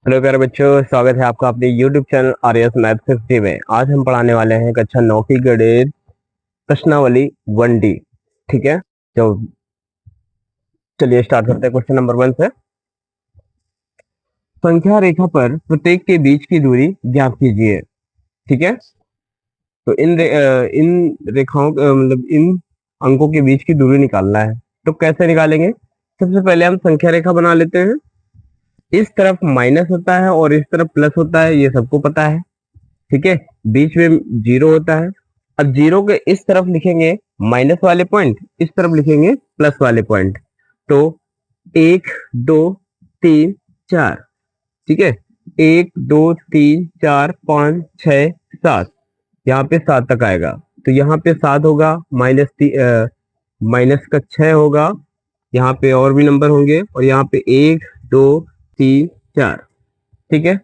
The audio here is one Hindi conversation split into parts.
हेलो प्यारे बच्चों, स्वागत है आपका अपने YouTube चैनल आर्यस मैथ 50 में। आज हम पढ़ाने वाले हैं कक्षा 9 की गणित प्रश्नावली 1D। ठीक है, तो चलिए स्टार्ट करते हैं क्वेश्चन नंबर 1 से। संख्या रेखा पर प्रत्येक के बीच की दूरी ज्ञात कीजिए। ठीक है, तो इन रेखाओं मतलब इन अंकों के बीच की दूरी निकालना है। तो कैसे निकालेंगे? सबसे पहले हम संख्या रेखा बना लेते हैं। इस तरफ माइनस होता है और इस तरफ प्लस होता है, ये सबको पता है। ठीक है, बीच में जीरो होता है। अब जीरो के इस तरफ लिखेंगे माइनस वाले पॉइंट, इस तरफ लिखेंगे प्लस वाले पॉइंट। तो 1 2 3 4। ठीक है, 1 2 3 4 5 6 7, यहाँ पे 7 तक आएगा। तो यहाँ पे 7 होगा, माइनस का 6 होगा, यहाँ पे और भी नंबर होंगे, और यहाँ पे 1 2 3 4। ठीक है,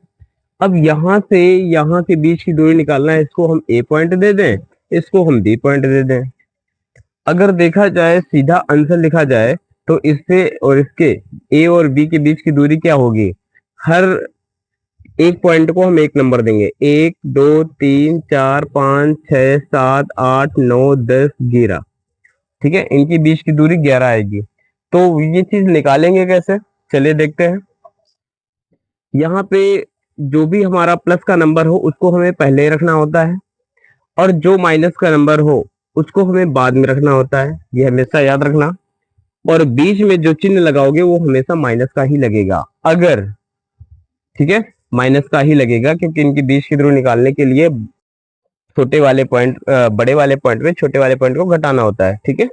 अब यहाँ से यहाँ के बीच की दूरी निकालना है। इसको हम ए पॉइंट दे दें, इसको हम बी पॉइंट दे दें। अगर देखा जाए, सीधा आंसर लिखा जाए, तो इससे और इसके ए और बी के बीच की दूरी क्या होगी? हर एक पॉइंट को हम एक नंबर देंगे। 1 2 3 4 5 6 7 8 9 10 11। ठीक है, इनके बीच की दूरी 11 आएगी। तो ये चीज निकालेंगे कैसे? चलिए देखते हैं। यहाँ पे जो भी हमारा प्लस का नंबर हो उसको हमें पहले रखना होता है, और जो माइनस का नंबर हो उसको हमें बाद में रखना होता है। ये हमेशा याद रखना। और बीच में जो चिन्ह लगाओगे वो हमेशा माइनस का ही लगेगा। अगर, ठीक है, माइनस का ही लगेगा, क्योंकि इनके बीच की दूरी निकालने के लिए छोटे वाले पॉइंट बड़े वाले पॉइंट में छोटे वाले पॉइंट को घटाना होता है। ठीक है,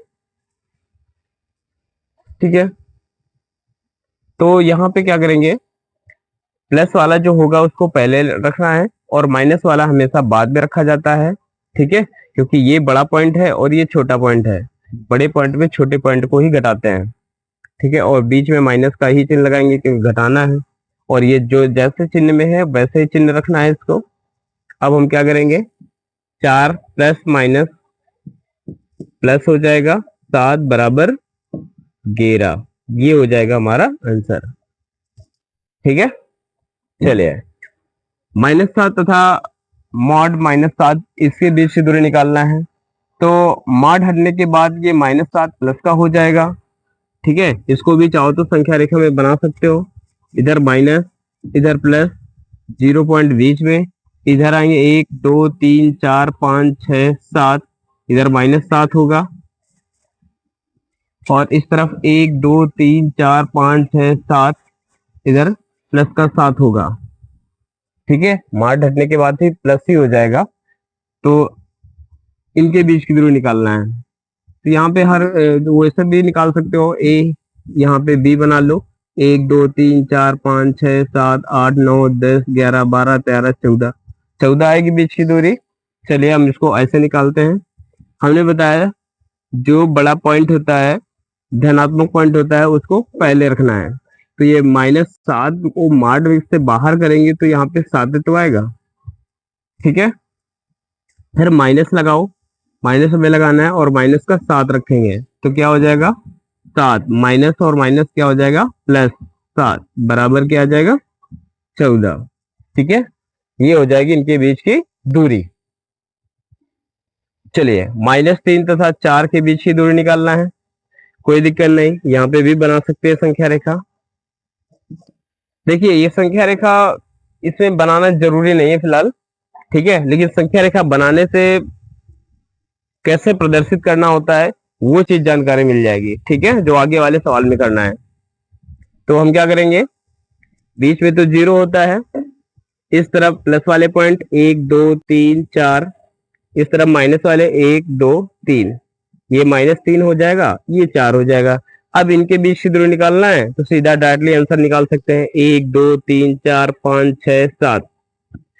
ठीक है। तो यहाँ पे क्या करेंगे, प्लस वाला जो होगा उसको पहले रखना है, और माइनस वाला हमेशा बाद में रखा जाता है। ठीक है, क्योंकि ये बड़ा पॉइंट है और ये छोटा पॉइंट है। बड़े पॉइंट में छोटे पॉइंट को ही घटाते हैं। ठीक है, और बीच में माइनस का ही चिन्ह लगाएंगे क्योंकि घटाना है। और ये जो जैसे चिन्ह में है वैसे ही चिन्ह रखना है इसको। अब हम क्या करेंगे, 4 प्लस माइनस प्लस हो जाएगा, 7 बराबर 11। ये हो जाएगा हमारा आंसर। ठीक है, चलिए। -7 तथा मॉड -7, इसके बीच की दूरी निकालना है। तो मॉड हटने के बाद ये -7 प्लस का हो जाएगा। ठीक है, इसको भी चाहो तो संख्या रेखा में बना सकते हो। इधर माइनस, इधर प्लस, 0 पॉइंट बीच में। इधर आएंगे 1 2 3 4 5 6 7, इधर -7 होगा। और इस तरफ 1 2 3 4 5 6 7, इधर प्लस का 7 होगा। ठीक है, मार ढकने के बाद ही प्लस ही हो जाएगा। तो इनके बीच की दूरी निकालना है। तो यहाँ पे हर वैसे भी निकाल सकते हो। ए यहाँ पे बी बना लो। 1 2 3 4 5 6 7 8 9 10 11 12 13 14, 14 आएगी बीच की दूरी। चलिए हम इसको ऐसे निकालते हैं। हमने बताया जो बड़ा पॉइंट होता है, धनात्मक पॉइंट होता है, उसको पहले रखना है। तो ये -7 को मार्ड से बाहर करेंगे तो यहाँ पे 7 तो आएगा। ठीक है, फिर माइनस लगाओ, माइनस हमें लगाना है, और माइनस का 7 रखेंगे तो क्या हो जाएगा, 7 माइनस और माइनस क्या हो जाएगा, +7 बराबर क्या आ जाएगा, 14। ठीक है, ये हो जाएगी इनके बीच की दूरी। चलिए, -3 तथा 4 के बीच की दूरी निकालना है। कोई दिक्कत नहीं, यहाँ पे भी बना सकते हैं संख्या रेखा। देखिए, ये संख्या रेखा इसमें बनाना जरूरी नहीं है फिलहाल। ठीक है, लेकिन संख्या रेखा बनाने से कैसे प्रदर्शित करना होता है वो चीज जानकारी मिल जाएगी। ठीक है, जो आगे वाले सवाल में करना है। तो हम क्या करेंगे, बीच में तो 0 होता है, इस तरफ प्लस वाले पॉइंट 1 2 3 4, इस तरफ माइनस वाले 1 2 3। ये -3 हो जाएगा, ये 4 हो जाएगा। अब इनके बीच की दूरी निकालना है तो सीधा डायरेक्टली आंसर निकाल सकते हैं। 1 2 3 4 5 6 7,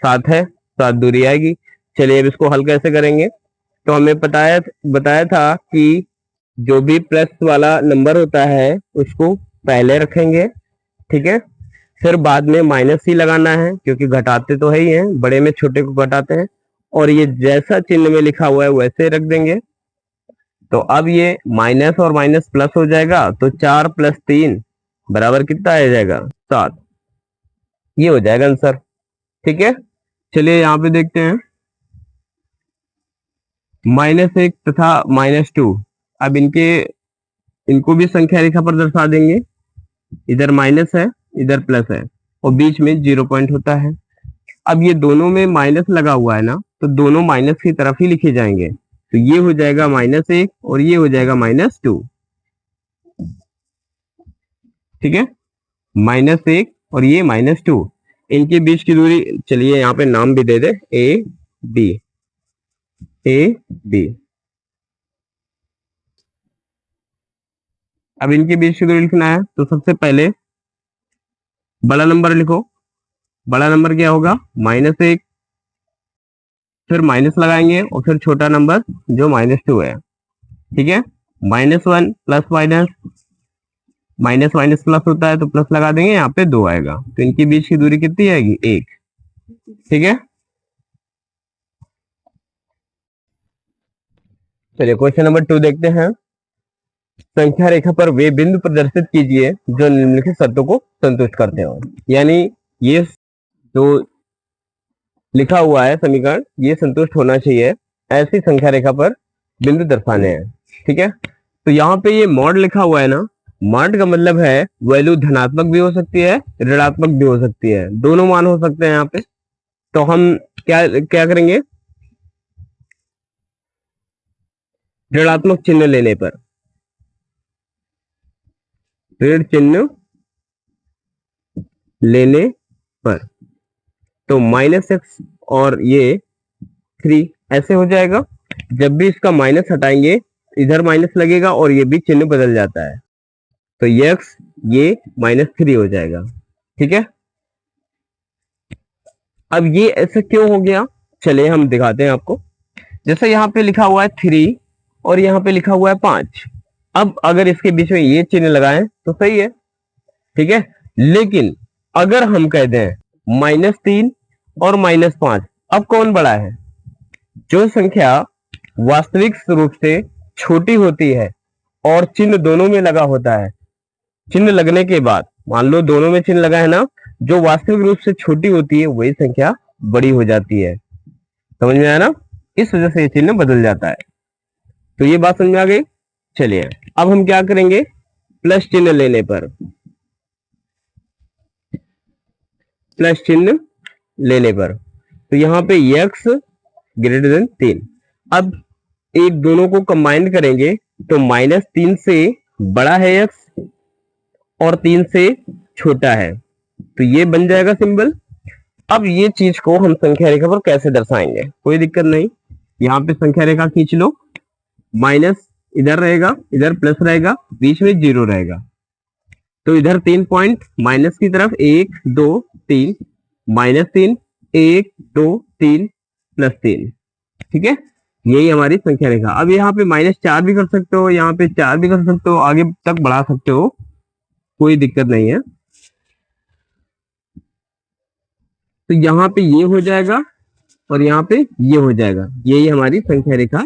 7 है, 7 दूरी आएगी। चलिए अब इसको हल कैसे करेंगे। तो हमें बताया था कि जो भी प्लस वाला नंबर होता है उसको पहले रखेंगे। ठीक है, फिर बाद में माइनस ही लगाना है, क्योंकि घटाते तो है ही हैं, बड़े में छोटे को घटाते हैं। और ये जैसा चिन्ह में लिखा हुआ है वैसे रख देंगे। तो अब ये माइनस और माइनस प्लस हो जाएगा, तो 4 + 3 बराबर कितना आ जाएगा, 7। ये हो जाएगा आंसर। ठीक है, चलिए यहाँ पे देखते हैं -1 तथा -2। अब इनको भी संख्या रेखा पर दर्शा देंगे। इधर माइनस है, इधर प्लस है, और बीच में 0 पॉइंट होता है। अब ये दोनों में माइनस लगा हुआ है ना, तो दोनों माइनस की तरफ ही लिखे जाएंगे। तो ये हो जाएगा -1 और ये हो जाएगा -2। ठीक है, -1 और ये -2, इनके बीच की दूरी, चलिए यहाँ पे नाम भी दे दे, ए बी, ए बी। अब इनके बीच की दूरी लिखना है, तो सबसे पहले बड़ा नंबर लिखो। बड़ा नंबर क्या होगा? -1, फिर माइनस लगाएंगे और फिर छोटा नंबर जो -2 है। ठीक है, -1 plus minus, minus minus plus होता है तो प्लस लगा देंगे, यहाँ पे 2 आएगा, तो इनके बीच की दूरी कितनी आएगी? 1। ठीक है, चलिए क्वेश्चन नंबर 2 देखते हैं। संख्या रेखा पर वे बिंदु प्रदर्शित कीजिए जो निम्नलिखित शर्तों को संतुष्ट करते हो। यानी ये जो लिखा हुआ है समीकरण, ये संतुष्ट होना चाहिए, ऐसी संख्या रेखा पर बिंदु दर्शाने हैं। ठीक है, तो यहाँ पे ये मॉड लिखा हुआ है ना, मॉड का मतलब है वैल्यू धनात्मक भी हो सकती है, ऋणात्मक भी हो सकती है, दोनों मान हो सकते हैं यहाँ पे। तो हम क्या क्या करेंगे? ऋणात्मक चिन्ह लेने पर, ऋण चिन्ह लेने पर, तो -x और ये 3 ऐसे हो जाएगा। जब भी इसका माइनस हटाएंगे, इधर माइनस लगेगा और ये भी चिन्ह बदल जाता है, तो x ये -3 हो जाएगा। ठीक है, अब ये ऐसे क्यों हो गया, चलिए हम दिखाते हैं आपको। जैसे यहाँ पे लिखा हुआ है 3 और यहाँ पे लिखा हुआ है 5। अब अगर इसके बीच में ये चिन्ह लगाएं तो सही है। ठीक है, लेकिन अगर हम कह दें -3 और -5, अब कौन बड़ा है? जो संख्या वास्तविक रूप से छोटी होती है और चिन्ह दोनों में लगा होता है, चिन्ह लगने के बाद, मान लो दोनों में चिन्ह लगा है ना, जो वास्तविक रूप से छोटी होती है वही संख्या बड़ी हो जाती है। समझ में आया ना? इस वजह से ये चिन्ह बदल जाता है। तो ये बात समझ में आ गई। चलिए अब हम क्या करेंगे? प्लस चिन्ह लेने पर, प्लस चिन्ह लेने पर, तो यहाँ पे x ग्रेटर देन 3। अब एक दोनों को कंबाइन करेंगे तो -3 से बड़ा है x और 3 से छोटा है, तो ये बन जाएगा सिंबल। अब ये चीज को हम संख्या रेखा पर कैसे दर्शाएंगे? कोई दिक्कत नहीं, यहाँ पे संख्या रेखा खींच लो, माइनस इधर रहेगा, इधर प्लस रहेगा, बीच में 0 रहेगा, तो इधर 3 पॉइंट माइनस की तरफ, 1 2 3, -3, 1 2 3 +3। ठीक है, यही हमारी संख्या रेखा। अब यहाँ पे -4 भी कर सकते हो, यहाँ पे 4 भी कर सकते हो, आगे तक बढ़ा सकते हो, कोई दिक्कत नहीं है। तो यहाँ पे ये हो जाएगा और यहाँ पे ये हो जाएगा, यही हमारी संख्या रेखा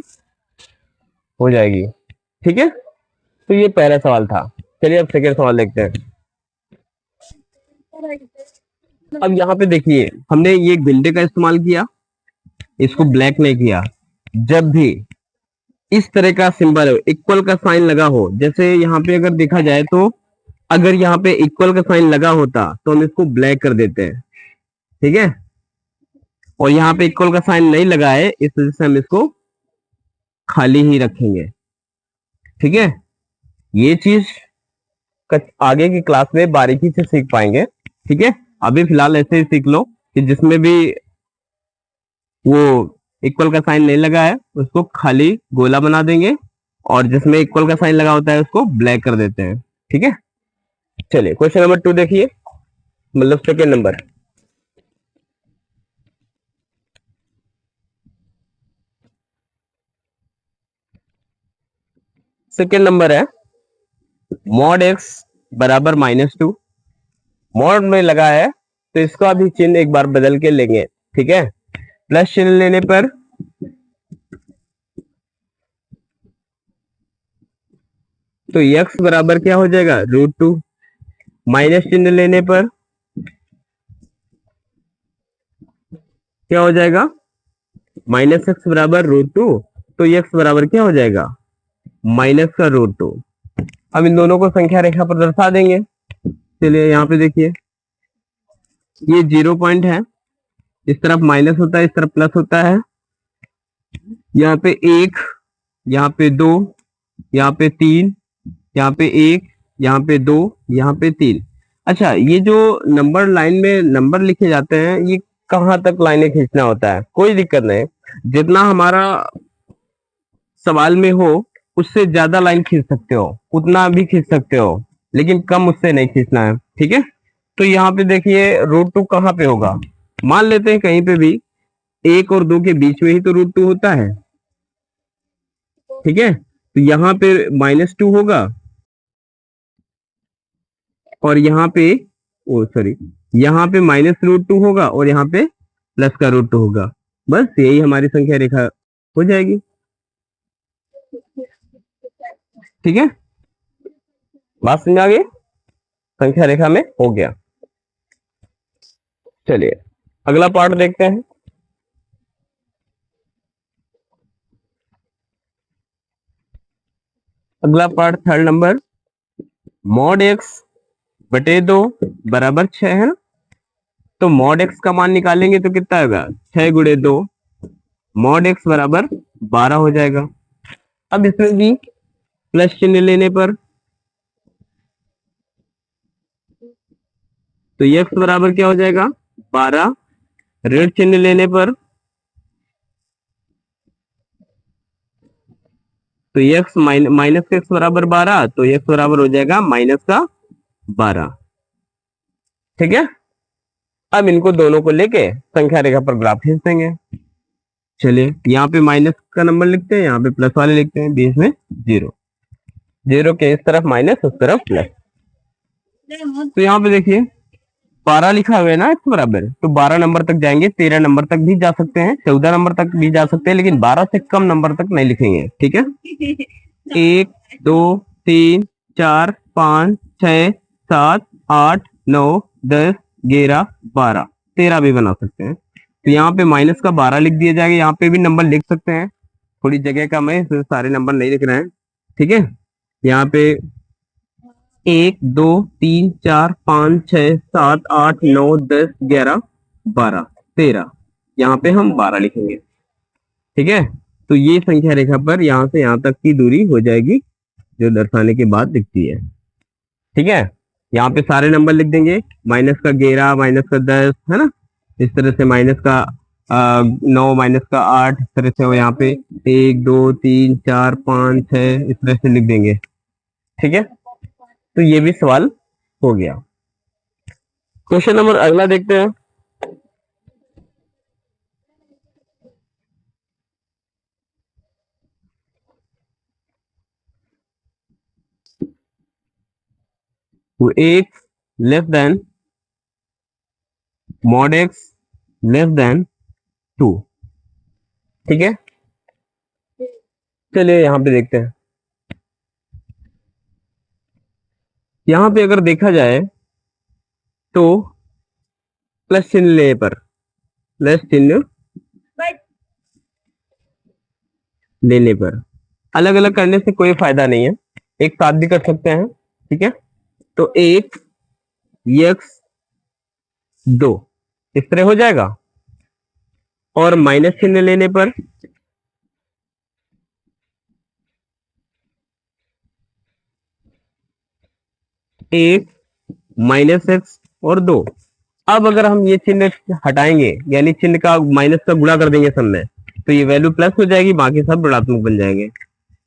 हो जाएगी। ठीक है, तो ये पहला सवाल था। चलिए अब सेकेंड सवाल देखते हैं। अब यहाँ पे देखिए, हमने ये गिल्डे का इस्तेमाल किया, इसको ब्लैक नहीं किया। जब भी इस तरह का सिंबल इक्वल का साइन लगा हो, जैसे यहाँ पे अगर देखा जाए तो अगर यहाँ पे इक्वल का साइन लगा होता तो हम इसको ब्लैक कर देते हैं। ठीक है, और यहाँ पे इक्वल का साइन नहीं लगा है, इस वजह से हम इसको खाली ही रखेंगे। ठीक है, ये चीज आगे की क्लास में बारीकी से सीख पाएंगे। ठीक है, अभी फिलहाल ऐसे ही सीख लो कि जिसमें भी वो इक्वल का साइन नहीं लगा है उसको खाली गोला बना देंगे, और जिसमें इक्वल का साइन लगा होता है उसको ब्लैक कर देते हैं। ठीक है, चलिए क्वेश्चन नंबर 2 देखिए, मतलब सेकेंड नंबर। सेकेंड नंबर है मॉड x बराबर -2। मॉड में लगा है तो इसका भी चिन्ह एक बार बदल के लेंगे। ठीक है, प्लस चिन्ह लेने पर तो x बराबर क्या हो जाएगा? √2। माइनस चिन्ह लेने पर क्या हो जाएगा, माइनस एक्स बराबर रूट टू, तो ये एक्स बराबर क्या हो जाएगा, माइनस का रूट टू। अब इन दोनों को संख्या रेखा पर दर्शा देंगे। चलिए यहाँ पे देखिए, ये 0 पॉइंट है, इस तरफ माइनस होता है, इस तरफ प्लस होता है। यहाँ पे 1, यहाँ पे 2, यहाँ पे 3, यहाँ पे 1, यहाँ पे 2, यहाँ पे 3। अच्छा, ये जो नंबर लाइन में नंबर लिखे जाते हैं, ये कहाँ तक लाइनें खींचना होता है, कोई दिक्कत नहीं, जितना हमारा सवाल में हो उससे ज्यादा लाइन खींच सकते हो, उतना भी खींच सकते हो, लेकिन कम उससे नहीं खींचना है, ठीक है। तो यहाँ पे देखिए रूट टू कहाँ पे होगा, मान लेते हैं कहीं पे भी 1 और 2 के बीच में ही तो रूट टू होता है, ठीक है। तो यहाँ पे -2 होगा, और यहाँ पे, ओ सॉरी, यहाँ पे -√2 होगा, और यहाँ पे प्लस का √2 होगा। बस यही हमारी संख्या रेखा हो जाएगी, ठीक है। बात समझ आ गई, संख्या रेखा में हो गया। चलिए अगला पार्ट देखते हैं। अगला part 3rd number, mod x बटे 2 बराबर 6 है ना। तो मॉड x का मान निकालेंगे तो कितना होगा, 6 गुणे 2, मॉड x बराबर 12 हो जाएगा। अब इसमें भी प्लस चिन्ह लेने पर, तो x बराबर क्या हो जाएगा, 12, ऋण चिन्ह लेने पर, तो x माइनस का x बराबर 12, तो x बराबर हो जाएगा माइनस का 12, ठीक है। अब इनको दोनों को लेके संख्या रेखा पर ग्राफ खींच देंगे। चलिए यहाँ पे माइनस का नंबर लिखते हैं, यहाँ पे प्लस वाले लिखते हैं, बीच में 0, 0 के इस तरफ माइनस, उस तरफ प्लस। तो यहाँ पे देखिए 12 लिखा हुआ है ना x बराबर, तो 12 नंबर तक जाएंगे, 13 नंबर तक भी जा सकते हैं, 14 नंबर तक भी जा सकते हैं, लेकिन 12 से कम नंबर तक नहीं लिखेंगे, ठीक है। 1 2 3 4 5 6 7 8 9 10 11 12 13 भी बना सकते हैं। तो यहाँ पे माइनस का 12 लिख दिया जाएगा, यहाँ पे भी नंबर लिख सकते हैं, थोड़ी जगह कम है, इसमें सारे नंबर नहीं लिख रहे हैं, ठीक है। यहाँ पे 1 2 3 4 5 6 7 8 9 10 11 12 13, यहाँ पे हम 12 लिखेंगे, ठीक है। तो ये संख्या रेखा पर यहाँ से यहाँ तक की दूरी हो जाएगी, जो दर्शाने के बाद दिखती है, ठीक है। यहाँ पे सारे नंबर लिख देंगे, माइनस का 11, माइनस का 10, है ना, इस तरह से माइनस का 9, माइनस का 8, इस तरह से हो, यहाँ पे 1 2 3 4 5 6, इस तरह से लिख देंगे, ठीक है। तो ये भी सवाल हो गया। क्वेश्चन नंबर अगला देखते हैं। x less than mod x less than 2, ठीक है। चलिए यहाँ पे देखते हैं। यहाँ पे अगर देखा जाए तो प्लस चिन्ह लेने पर, प्लस चिन्ह लेने पर अलग अलग करने से कोई फायदा नहीं है, एक साथ भी कर सकते हैं, ठीक है। तो 1 x 2 इस तरह हो जाएगा, और माइनस चिन्ह लेने पर 1 माइनस एक्स और 2। अब अगर हम ये चिन्ह हटाएंगे, यानी चिन्ह का माइनस का गुणा कर देंगे सब में, तो ये वैल्यू प्लस हो जाएगी, बाकी सब ऋणात्मक बन जाएंगे,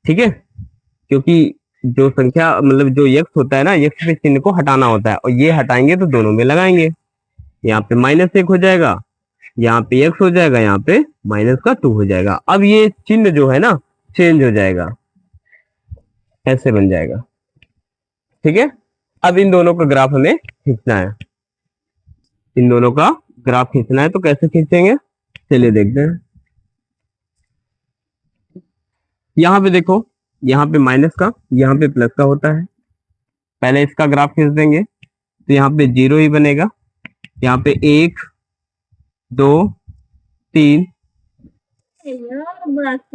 ठीक है। क्योंकि जो संख्या मतलब जो यक्स होता है ना, यक्स पे चिन्ह को हटाना होता है, और ये हटाएंगे तो दोनों में लगाएंगे, यहाँ पे -1 हो जाएगा, यहाँ पे एक्स हो जाएगा, यहाँ पे माइनस का 2 हो जाएगा। अब ये चिन्ह जो है ना चेंज हो जाएगा, ऐसे बन जाएगा, ठीक है। अब इन दोनों का ग्राफ हमें खींचना है, इन दोनों का ग्राफ खींचना है, तो कैसे खींचेंगे, चलिए देखते हैं। यहाँ पे देखो, यहाँ पे माइनस का, यहाँ पे प्लस का होता है, पहले इसका ग्राफ खींच देंगे, तो यहाँ पे 0 ही बनेगा, यहाँ पे 1 2 3।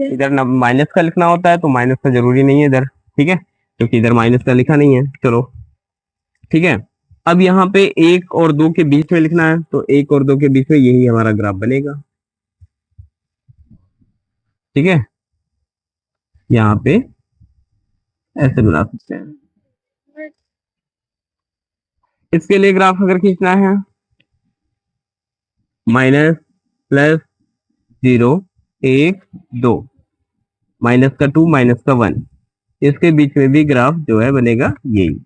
इधर माइनस का लिखना होता है तो माइनस का जरूरी नहीं है इधर, ठीक है, क्योंकि इधर माइनस का लिखा नहीं है। चलो ठीक है, अब यहाँ पे 1 और 2 के बीच में लिखना है, तो 1 और 2 के बीच में यही हमारा ग्राफ बनेगा। ठीक है, यहाँ पे ऐसे बना सकते हैं। इसके लिए ग्राफ अगर खींचना है माइनस प्लस 0 1 2, माइनस का 2 माइनस का 1, इसके बीच में भी ग्राफ जो है बनेगा यही।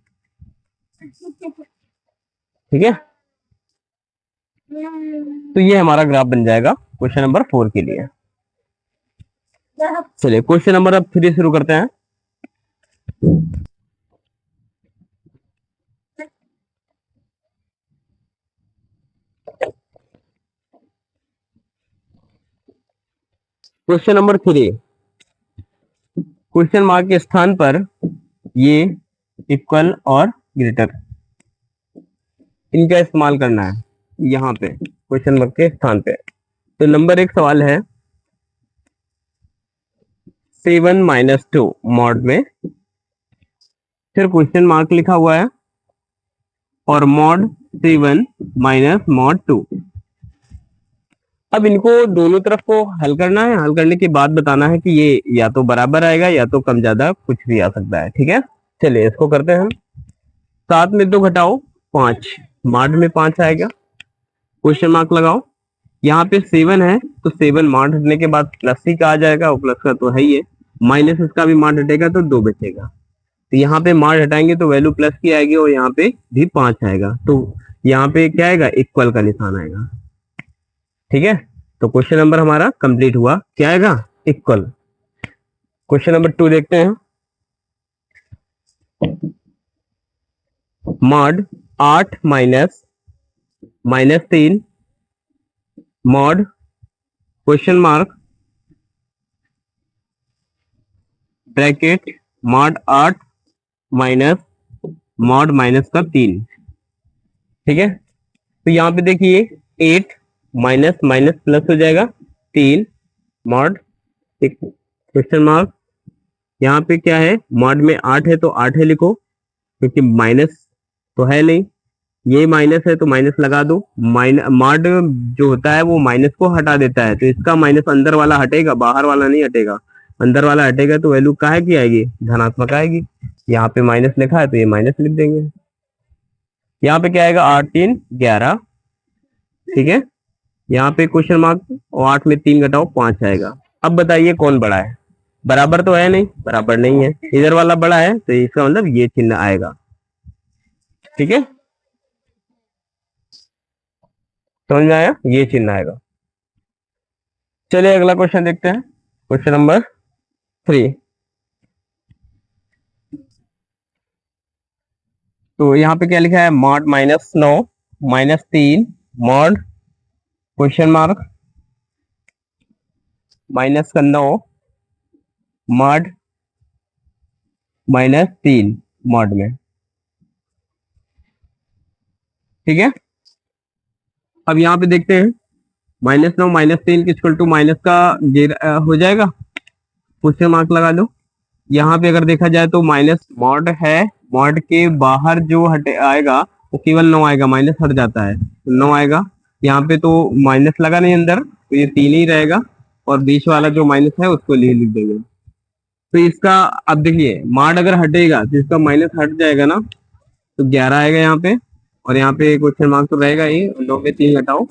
ठीक है, तो ये हमारा ग्राफ बन जाएगा क्वेश्चन नंबर 4 के लिए। चलिए क्वेश्चन नंबर अब 3 शुरू करते हैं। क्वेश्चन नंबर 3, क्वेश्चन मार्क के स्थान पर ये इक्वल और ग्रेटर, इनका इस्तेमाल करना है यहाँ पे क्वेश्चन मार्क के स्थान पे। तो नंबर 1 सवाल है 7 माइनस 2 मॉड में, फिर क्वेश्चन मार्क लिखा हुआ है और मॉड 7 माइनस मॉड 2। अब इनको दोनों तरफ को हल करना है, हल करने के बाद बताना है कि ये या तो बराबर आएगा या तो कम ज्यादा कुछ भी आ सकता है। ठीक है, चलिए इसको करते हैं। 7 में 2 घटाओ 5, मॉड में 5 आएगा, क्वेश्चन मार्क लगाओ। यहाँ पे 7 है तो 7 मॉड हटने के बाद प्लस ही का आ जाएगा, और प्लस का तो है ही है, माइनस इसका भी मॉड हटेगा तो 2 बचेगा। तो यहाँ पे मॉड हटाएंगे तो वैल्यू प्लस की आएगी और यहाँ पे भी 5 आएगा, तो यहाँ पे क्या आएगा, इक्वल का निशान आएगा। ठीक है, तो क्वेश्चन नंबर हमारा कंप्लीट हुआ, क्या आएगा, इक्वल। क्वेश्चन नंबर 2 देखते हैं। Mod 8 minus minus 3 mod question mark bracket mod 8 minus mod minus का 3। ठीक है, तो यहाँ पे देखिए 8 माइनस माइनस प्लस हो जाएगा 3 मॉड क्वेश्चन मार्क, यहाँ पे क्या है, मॉड में 8 है तो 8 है लिखो, क्योंकि माइनस तो है नहीं, ये माइनस है तो माइनस लगा दो। मॉड जो होता है वो माइनस को हटा देता है, तो इसका माइनस अंदर वाला हटेगा, बाहर वाला नहीं हटेगा, अंदर वाला हटेगा तो वैल्यू काहे की आएगी, धनात्मक आएगी। यहाँ पे माइनस लिखा है तो ये माइनस लिख देंगे। यहाँ पे क्या आएगा, 8 3 11। ठीक है, यहाँ पे क्वेश्चन मार्क और 8 में 3 घटाओ 5 आएगा। अब बताइए कौन बड़ा है, बराबर तो है नहीं, बराबर नहीं है, इधर वाला बड़ा है तो इसका मतलब ये चिन्ह आएगा। ठीक है, समझ में आया, ये चिन्ह आएगा। चलिए अगला क्वेश्चन देखते हैं, क्वेश्चन नंबर 3। तो यहाँ पे क्या लिखा है, mod minus 9 minus 3 mod question mark minus का 9 मॉड माइनस 3 मॉड में। ठीक है, अब यहाँ पे देखते हैं minus 9 minus 3 equal to minus का हो जाएगा, क्वेश्चन मार्क लगा दो। यहाँ पे अगर देखा जाए तो माइनस मॉड है, मॉड के बाहर जो हटे आएगा वो केवल 9 आएगा, माइनस हट जाता है तो 9 आएगा। यहाँ पे तो माइनस लगा नहीं अंदर, तो ये 3 ही रहेगा, और बीच वाला जो माइनस है उसको लिख देंगे। तो इसका अब देखिए मॉड अगर हटेगा तो इसका माइनस हट जाएगा ना, तो 11 आएगा यहाँ पे, और यहाँ पे क्वेश्चन मार्क तो रहेगा ही, 9 में 3 घटाओ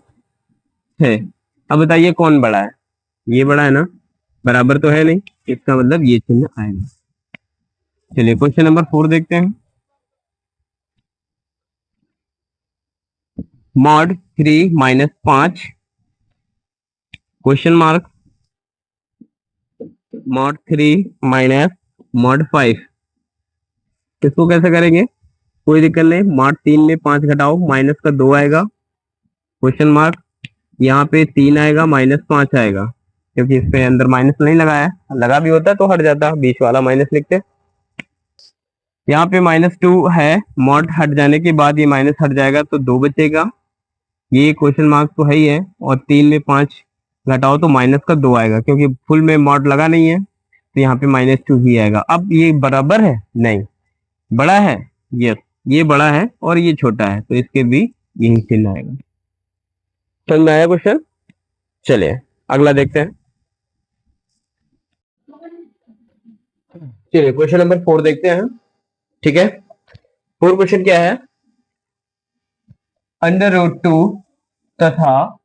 6। अब बताइए कौन बड़ा है, ये बड़ा है ना, बराबर तो है नहीं, इसका मतलब ये चिन्ह आएगा। चलिए क्वेश्चन नंबर 4 देखते हैं। Mod 3 minus 5 question mark mod 3 minus mod 5, इसको कैसे करेंगे, कोई दिक्कत नहीं, मॉड 3 में 5 घटाओ माइनस का 2 आएगा, क्वेश्चन मार्क यहाँ पे 3 आएगा माइनस 5 आएगा, क्योंकि इस पे अंदर माइनस नहीं लगाया, लगा भी होता तो हट जाता, बीच वाला माइनस लिखते। यहाँ पे माइनस 2 है, मॉड हट जाने के बाद ये माइनस हट जाएगा तो 2 बचेगा, ये क्वेश्चन मार्क तो है ही है, और 3 में 5 घटाओ तो माइनस का 2 आएगा, क्योंकि फुल में मॉड लगा नहीं है तो यहाँ पे -2 ही आएगा। अब ये बराबर है नहीं, बड़ा है, ये बड़ा है और ये छोटा है, तो इसके भी यही चिन्ह आएगा। समझ में आया क्वेश्चन? चलिए अगला देखते हैं। चलिए क्वेश्चन नंबर 4 देखते हैं। ठीक है, 4 क्वेश्चन क्या है? √2 तथा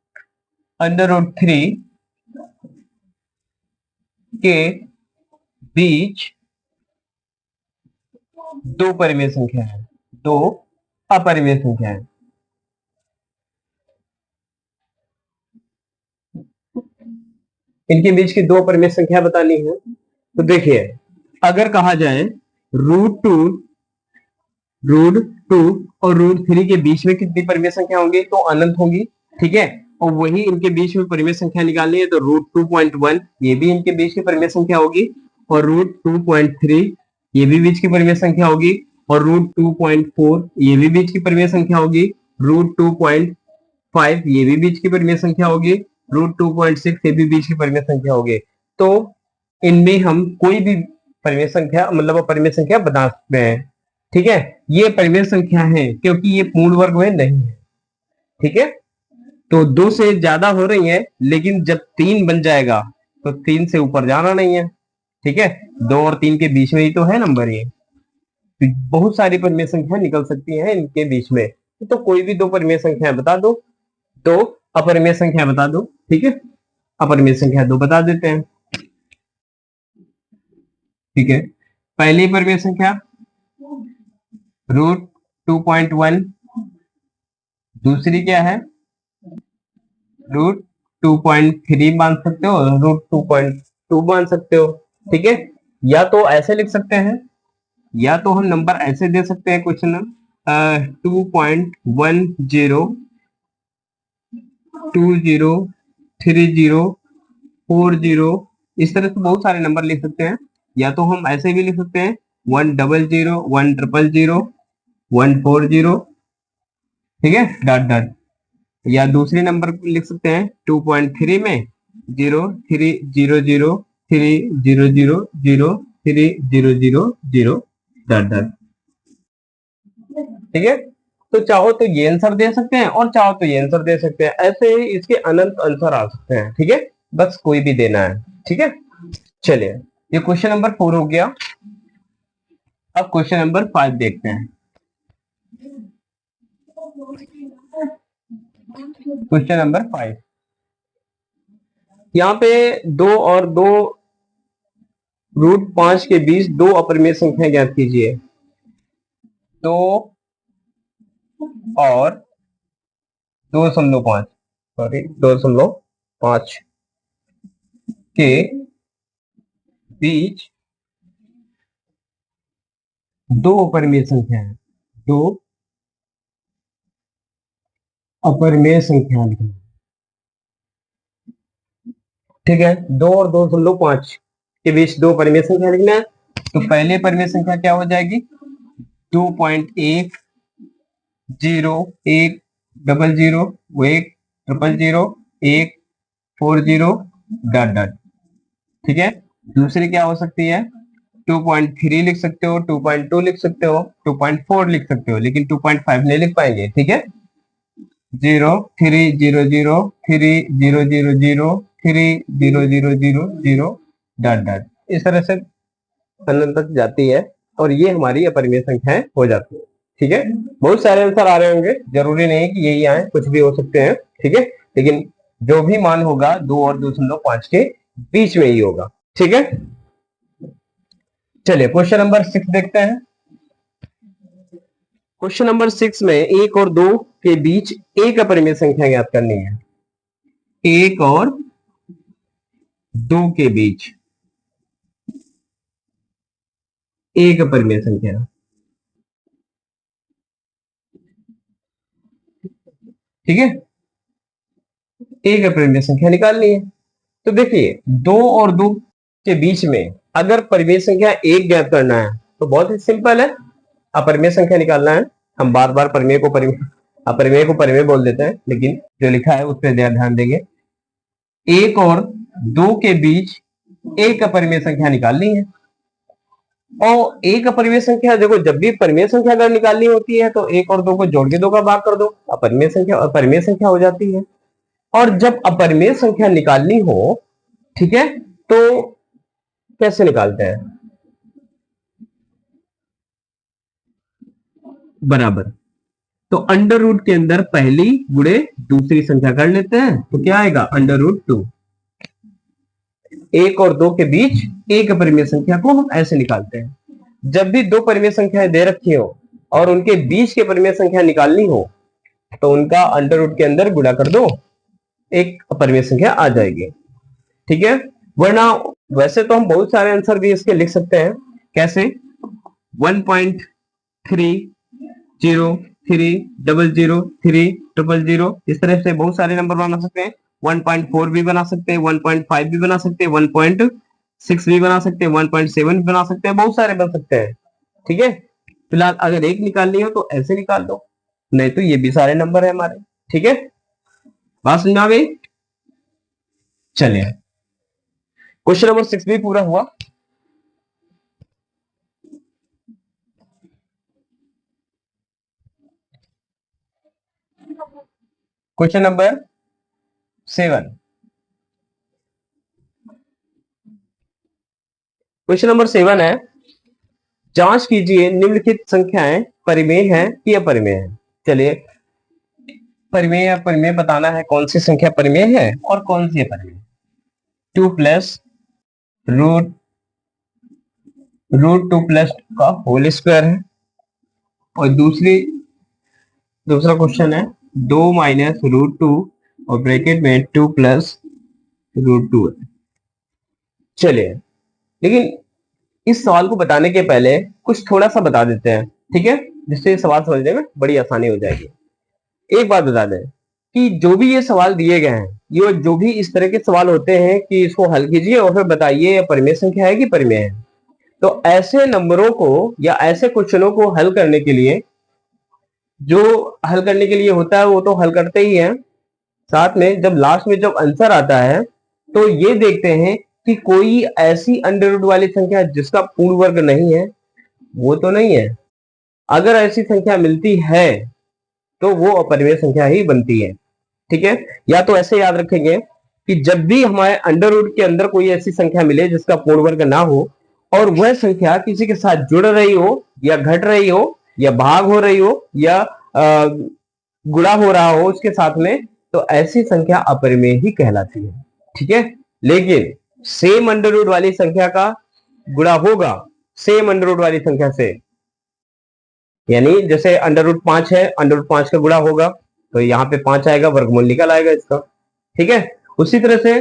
√3 के बीच दो परिमेय संख्या है, दो अपरिमेय संख्या है। इनके बीच की दो परिमेय संख्या बतानी है। तो देखिए, अगर कहा जाए √2 और √3 के बीच में कितनी परिमेय संख्या होंगी, तो अनंत होंगी। ठीक है, और वही इनके बीच में परिमेय संख्या निकालनी है, तो √2.1 ये भी इनके बीच की परिमेय संख्या होगी, और √2.3 ये भी बीच की परिमेय संख्या होगी, और √2.4 ये भी बीच की परिमेय संख्या होगी, √2.5 ये भी बीच की परिमेय संख्या होगी, √2.6 ये भी बीच की परिमेय संख्या होगी। तो इनमें हम कोई भी परिमेय संख्या मतलब अपरिमेय संख्या बता सकते हैं। ठीक है, ये परिमेय संख्या है क्योंकि ये पूर्ण वर्ग में नहीं है। ठीक है, तो 2 से ज्यादा हो रही है, लेकिन जब 3 बन जाएगा तो 3 से ऊपर जाना नहीं है। ठीक है, 2 और 3 के बीच में ही तो है नंबर ये। तो बहुत सारी परिमेय संख्या निकल सकती है इनके बीच में, तो कोई भी 2 परिमेय संख्या बता दो, 2 अपरिमेय संख्या बता दो। ठीक है, अपरिमेय संख्या 2 बता देते हैं। ठीक है, पहली परिमेय संख्या √2.1, दूसरी क्या है √2.3 मान सकते हो, √2.2 मान सकते हो। ठीक है, या तो ऐसे लिख सकते हैं, या तो हम नंबर ऐसे दे सकते हैं क्वेश्चन में 2.10 20 30 40, इस तरह से बहुत सारे नंबर लिख सकते हैं। या तो हम ऐसे भी लिख सकते हैं 100 100 140, ठीक है, डॉट डॉट। या दूसरे नंबर लिख सकते हैं 2.3 में 0 3 0 0 3 0 0 0 3 0 0 0 डॉट डॉट। ठीक है, तो चाहो तो ये आंसर दे सकते हैं और चाहो तो ये आंसर दे सकते हैं, ऐसे ही इसके अनंत आंसर आ सकते हैं। ठीक है, बस कोई भी देना है। ठीक है, चलिए ये क्वेश्चन नंबर 4 हो गया। अब क्वेश्चन नंबर 5 देखते हैं। क्वेश्चन नंबर 5, यहाँ पे 2 और 2 √5 के बीच दो अपरिमेय संख्या ज्ञात कीजिए। 2 और 2.5 सॉरी 2.5 के बीच दो अपरिमेय संख्या है, दो अपरिमेय संख्या लिखना। ठीक है, 2 और 2.5 के बीच दो परिमेय संख्या लिखना है। तो पहले परिमेय संख्या क्या हो जाएगी 2.1 0 1 00 1 000 1 40 डॉट डॉट। ठीक है, दूसरी क्या हो सकती है 2.3 लिख सकते हो, 2.2 लिख सकते हो, 2.4 लिख सकते हो, लेकिन 2.5 नहीं लिख पाएंगे। ठीक है, 0 3 0 0 3 0 0 0 3 0 0 0 0 डॉट डॉट, इस तरह से अनंत तक जाती है और ये हमारी अपरिमेय संख्याएं हो जाती है। ठीक है, बहुत सारे आंसर आ रहे होंगे, जरूरी नहीं है कि यही आए, कुछ भी हो सकते हैं। ठीक है, लेकिन जो भी मान होगा 2 और 2.5 के बीच में ही होगा। ठीक है, चलिए क्वेश्चन नंबर 6 देखते हैं। क्वेश्चन नंबर 6 में 1 और 2 के बीच एक अपरिमेय संख्या ज्ञात करनी है। 1 और 2 के बीच एक अपरिमेय संख्या। ठीक है, एक अपरिमेय संख्या निकालनी है। तो देखिए 2 और 2 के बीच में अगर परिमेय संख्या 1 ज्ञात करना है तो बहुत ही सिंपल है, अपरिमेय संख्या निकालना है। हम बार बार परिमेय को परिमेय बोल देते हैं, लेकिन जो लिखा है उस पर ध्यान देंगे। एक और दो के बीच एक अपरिमेय संख्या निकालनी है। और एक अपरिमेय संख्या, देखो जब भी परिमेय संख्या अगर निकालनी होती है तो एक और दो को जोड़ के दो का भाग कर दो, अपरिमेय संख्या हो जाती है। और जब अपरिमेय संख्या निकालनी हो, ठीक है, तो कैसे निकालते हैं? बराबर, तो अंडर रूट के अंदर पहली गुणे दूसरी संख्या कर लेते हैं, तो क्या आएगा? Under root 2। एक और दो के बीच एक अपरिमेय संख्या को हम ऐसे निकालते हैं। जब भी दो परिमेय संख्याएं दे रखी हो और उनके बीच के परिमेय संख्या निकालनी हो, तो उनका अंडर रूट के अंदर गुणा कर दो, एक अपरिमेय संख्या आ जाएगी। ठीक है, वरना वैसे तो हम बहुत सारे आंसर भी इसके लिख सकते हैं। कैसे? 1.3030030000, इस तरह से बहुत सारे नंबर बना सकते हैं। 1.4 भी बना सकते हैं, 1.5 भी बना सकते हैं, 1.6 भी बना सकते हैं, 1.7 भी बना सकते हैं, बहुत सारे बन सकते हैं। ठीक है, फिलहाल अगर एक निकालनी हो तो ऐसे निकाल दो, नहीं तो ये भी सारे नंबर है हमारे। ठीक है, बात समझ में? चलिए, क्वेश्चन नंबर 6 भी पूरा हुआ। क्वेश्चन नंबर 7, क्वेश्चन नंबर 7 है, जांच कीजिए निम्नलिखित संख्याएं परिमेय हैं कि अपरिमेय हैं। चलिए, परिमेय अपरिमेय बताना है, कौन सी संख्या परिमेय है और कौन सी अपरिमेय। 2 प्लस रूट रूट 2 प्लस का होल स्क्वायर है। और दूसरा क्वेश्चन है 2 माइनस रूट 2 और ब्रैकेट में 2 प्लस रूट 2 है। चलिए, लेकिन इस सवाल को बताने के पहले कुछ थोड़ा सा बता देते हैं, ठीक है, जिससे सवाल समझने में बड़ी आसानी हो जाएगी। एक बात बता दें कि जो भी ये सवाल दिए गए हैं, ये जो भी इस तरह के सवाल होते हैं कि इसको हल कीजिए और फिर बताइए ये परिमेय संख्या है कि परिमेय है, तो ऐसे नंबरों को या ऐसे क्वेश्चनों को हल करने के लिए जो हल करने के लिए होता है वो तो हल करते ही हैं, साथ में जब लास्ट में जब आंसर आता है तो ये देखते हैं कि कोई ऐसी अंडर रूट वाली संख्या जिसका पूर्ण वर्ग नहीं है, वो तो नहीं है। अगर ऐसी संख्या मिलती है तो वो अपरिमेय संख्या ही बनती है। ठीक है, या तो ऐसे याद रखेंगे कि जब भी हमारे अंडर रूट के अंदर कोई ऐसी संख्या मिले जिसका पूर्ण वर्ग ना हो और वह संख्या किसी के साथ जुड़ रही हो या घट रही हो या भाग हो रही हो या गुणा हो रहा हो उसके साथ में, तो ऐसी संख्या अपरिमेय ही कहलाती है। ठीक है, लेकिन सेम अंडर रूट वाली संख्या का गुणा होगा सेम अंडर रूट वाली संख्या से, यानी जैसे अंडर रूट 5 है, अंडर रूट 5 का गुणा होगा तो यहाँ पे 5 आएगा, वर्गमूल निकल आएगा इसका। ठीक है, उसी तरह से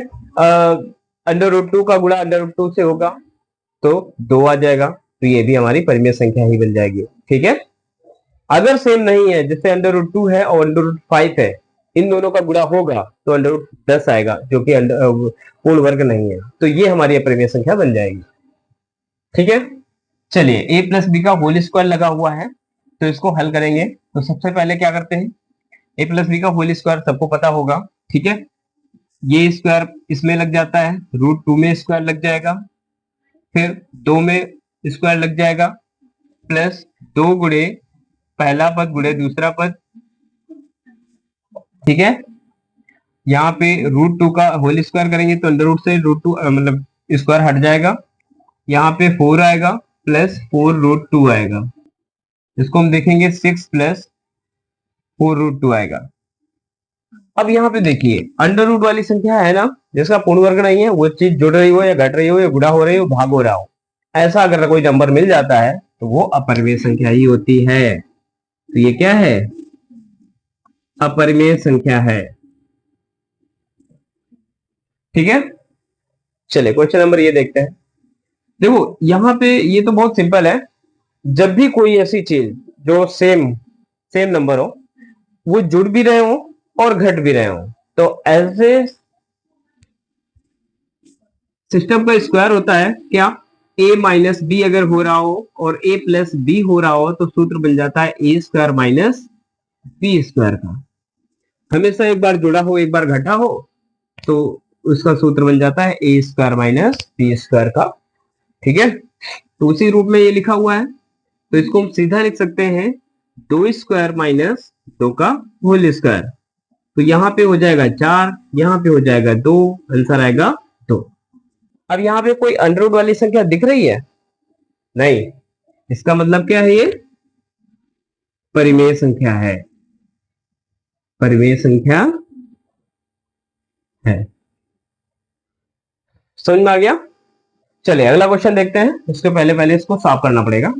अंडर रूट 2 का गुणा अंडर रूट 2 से होगा तो 2 आ जाएगा, तो ये भी हमारी परिमेय संख्या ही बन जाएगी। ठीक है, अगर सेम नहीं है, जैसे अंडर रूट 2 है और अंडर रूट 5 है, इन दोनों का गुणा होगा तो अंडर रूट 10 आएगा, जो कि पूर्ण वर्ग नहीं है, तो ये हमारी अपरिमेय संख्या बन जाएगी। ठीक है, चलिए, a प्लस बी का होल स्क्वायर लगा हुआ है तो इसको हल करेंगे। तो सबसे पहले क्या करते हैं, a प्लस बी का होल स्क्वायर सबको पता होगा। ठीक है, ये स्क्वायर इसमें लग जाता है, रूट 2 में स्क्वायर लग जाएगा, फिर 2 में स्क्वायर लग जाएगा, प्लस 2 गुणे पहला पद गुणे दूसरा पद। ठीक है, यहाँ पे रूट 2 का होल स्क्वायर करेंगे तो अंडर रूट से रूट 2 मतलब स्क्वायर हट जाएगा, यहाँ पे 4 आएगा प्लस 4 रूट 2 आएगा, इसको हम देखेंगे 6 प्लस 4 रूट 2 आएगा। अब यहाँ पे देखिए, अंडर रूट वाली संख्या है ना, जिसका पूर्ण वर्ग नहीं है, वो चीज जुड़ रही हो या घट रही हो या गुणा हो रही हो भाग हो रहा हो, ऐसा अगर कोई नंबर मिल जाता है तो वो अपरिमेय संख्या ही होती है। तो ये क्या है? अपरिमेय संख्या है। ठीक है, चलिए क्वेश्चन नंबर ये देखते हैं। देखो यहाँ पे ये तो बहुत सिंपल है, जब भी कोई ऐसी चीज जो सेम सेम नंबर हो, वो जुड़ भी रहे हो और घट भी रहे हो, तो ऐसे सिस्टम का स्क्वायर होता है क्या? a माइनस बी अगर हो रहा हो और a प्लस बी हो रहा हो तो सूत्र बन जाता है a square minus B square का। हमेशा एक बार जुड़ा हो एक बार घटा हो तो उसका सूत्र बन जाता है ए स्क्वायर माइनस बी स्क्वायर का। ठीक है, तो उसी रूप में ये लिखा हुआ है, तो इसको हम सीधा लिख सकते हैं 2 स्क्वायर माइनस 2 का होल स्क्वायर। तो यहाँ पे हो जाएगा 4, यहाँ पे हो जाएगा 2, आंसर आएगा 2। अब यहाँ पे कोई अंडर रूट वाली संख्या दिख रही है? नहीं, इसका मतलब क्या है? ये परिमेय संख्या है, परिमेय संख्या है। समझ में आ गया? चलिए अगला क्वेश्चन देखते हैं। उसके पहले पहले इसको साफ करना पड़ेगा।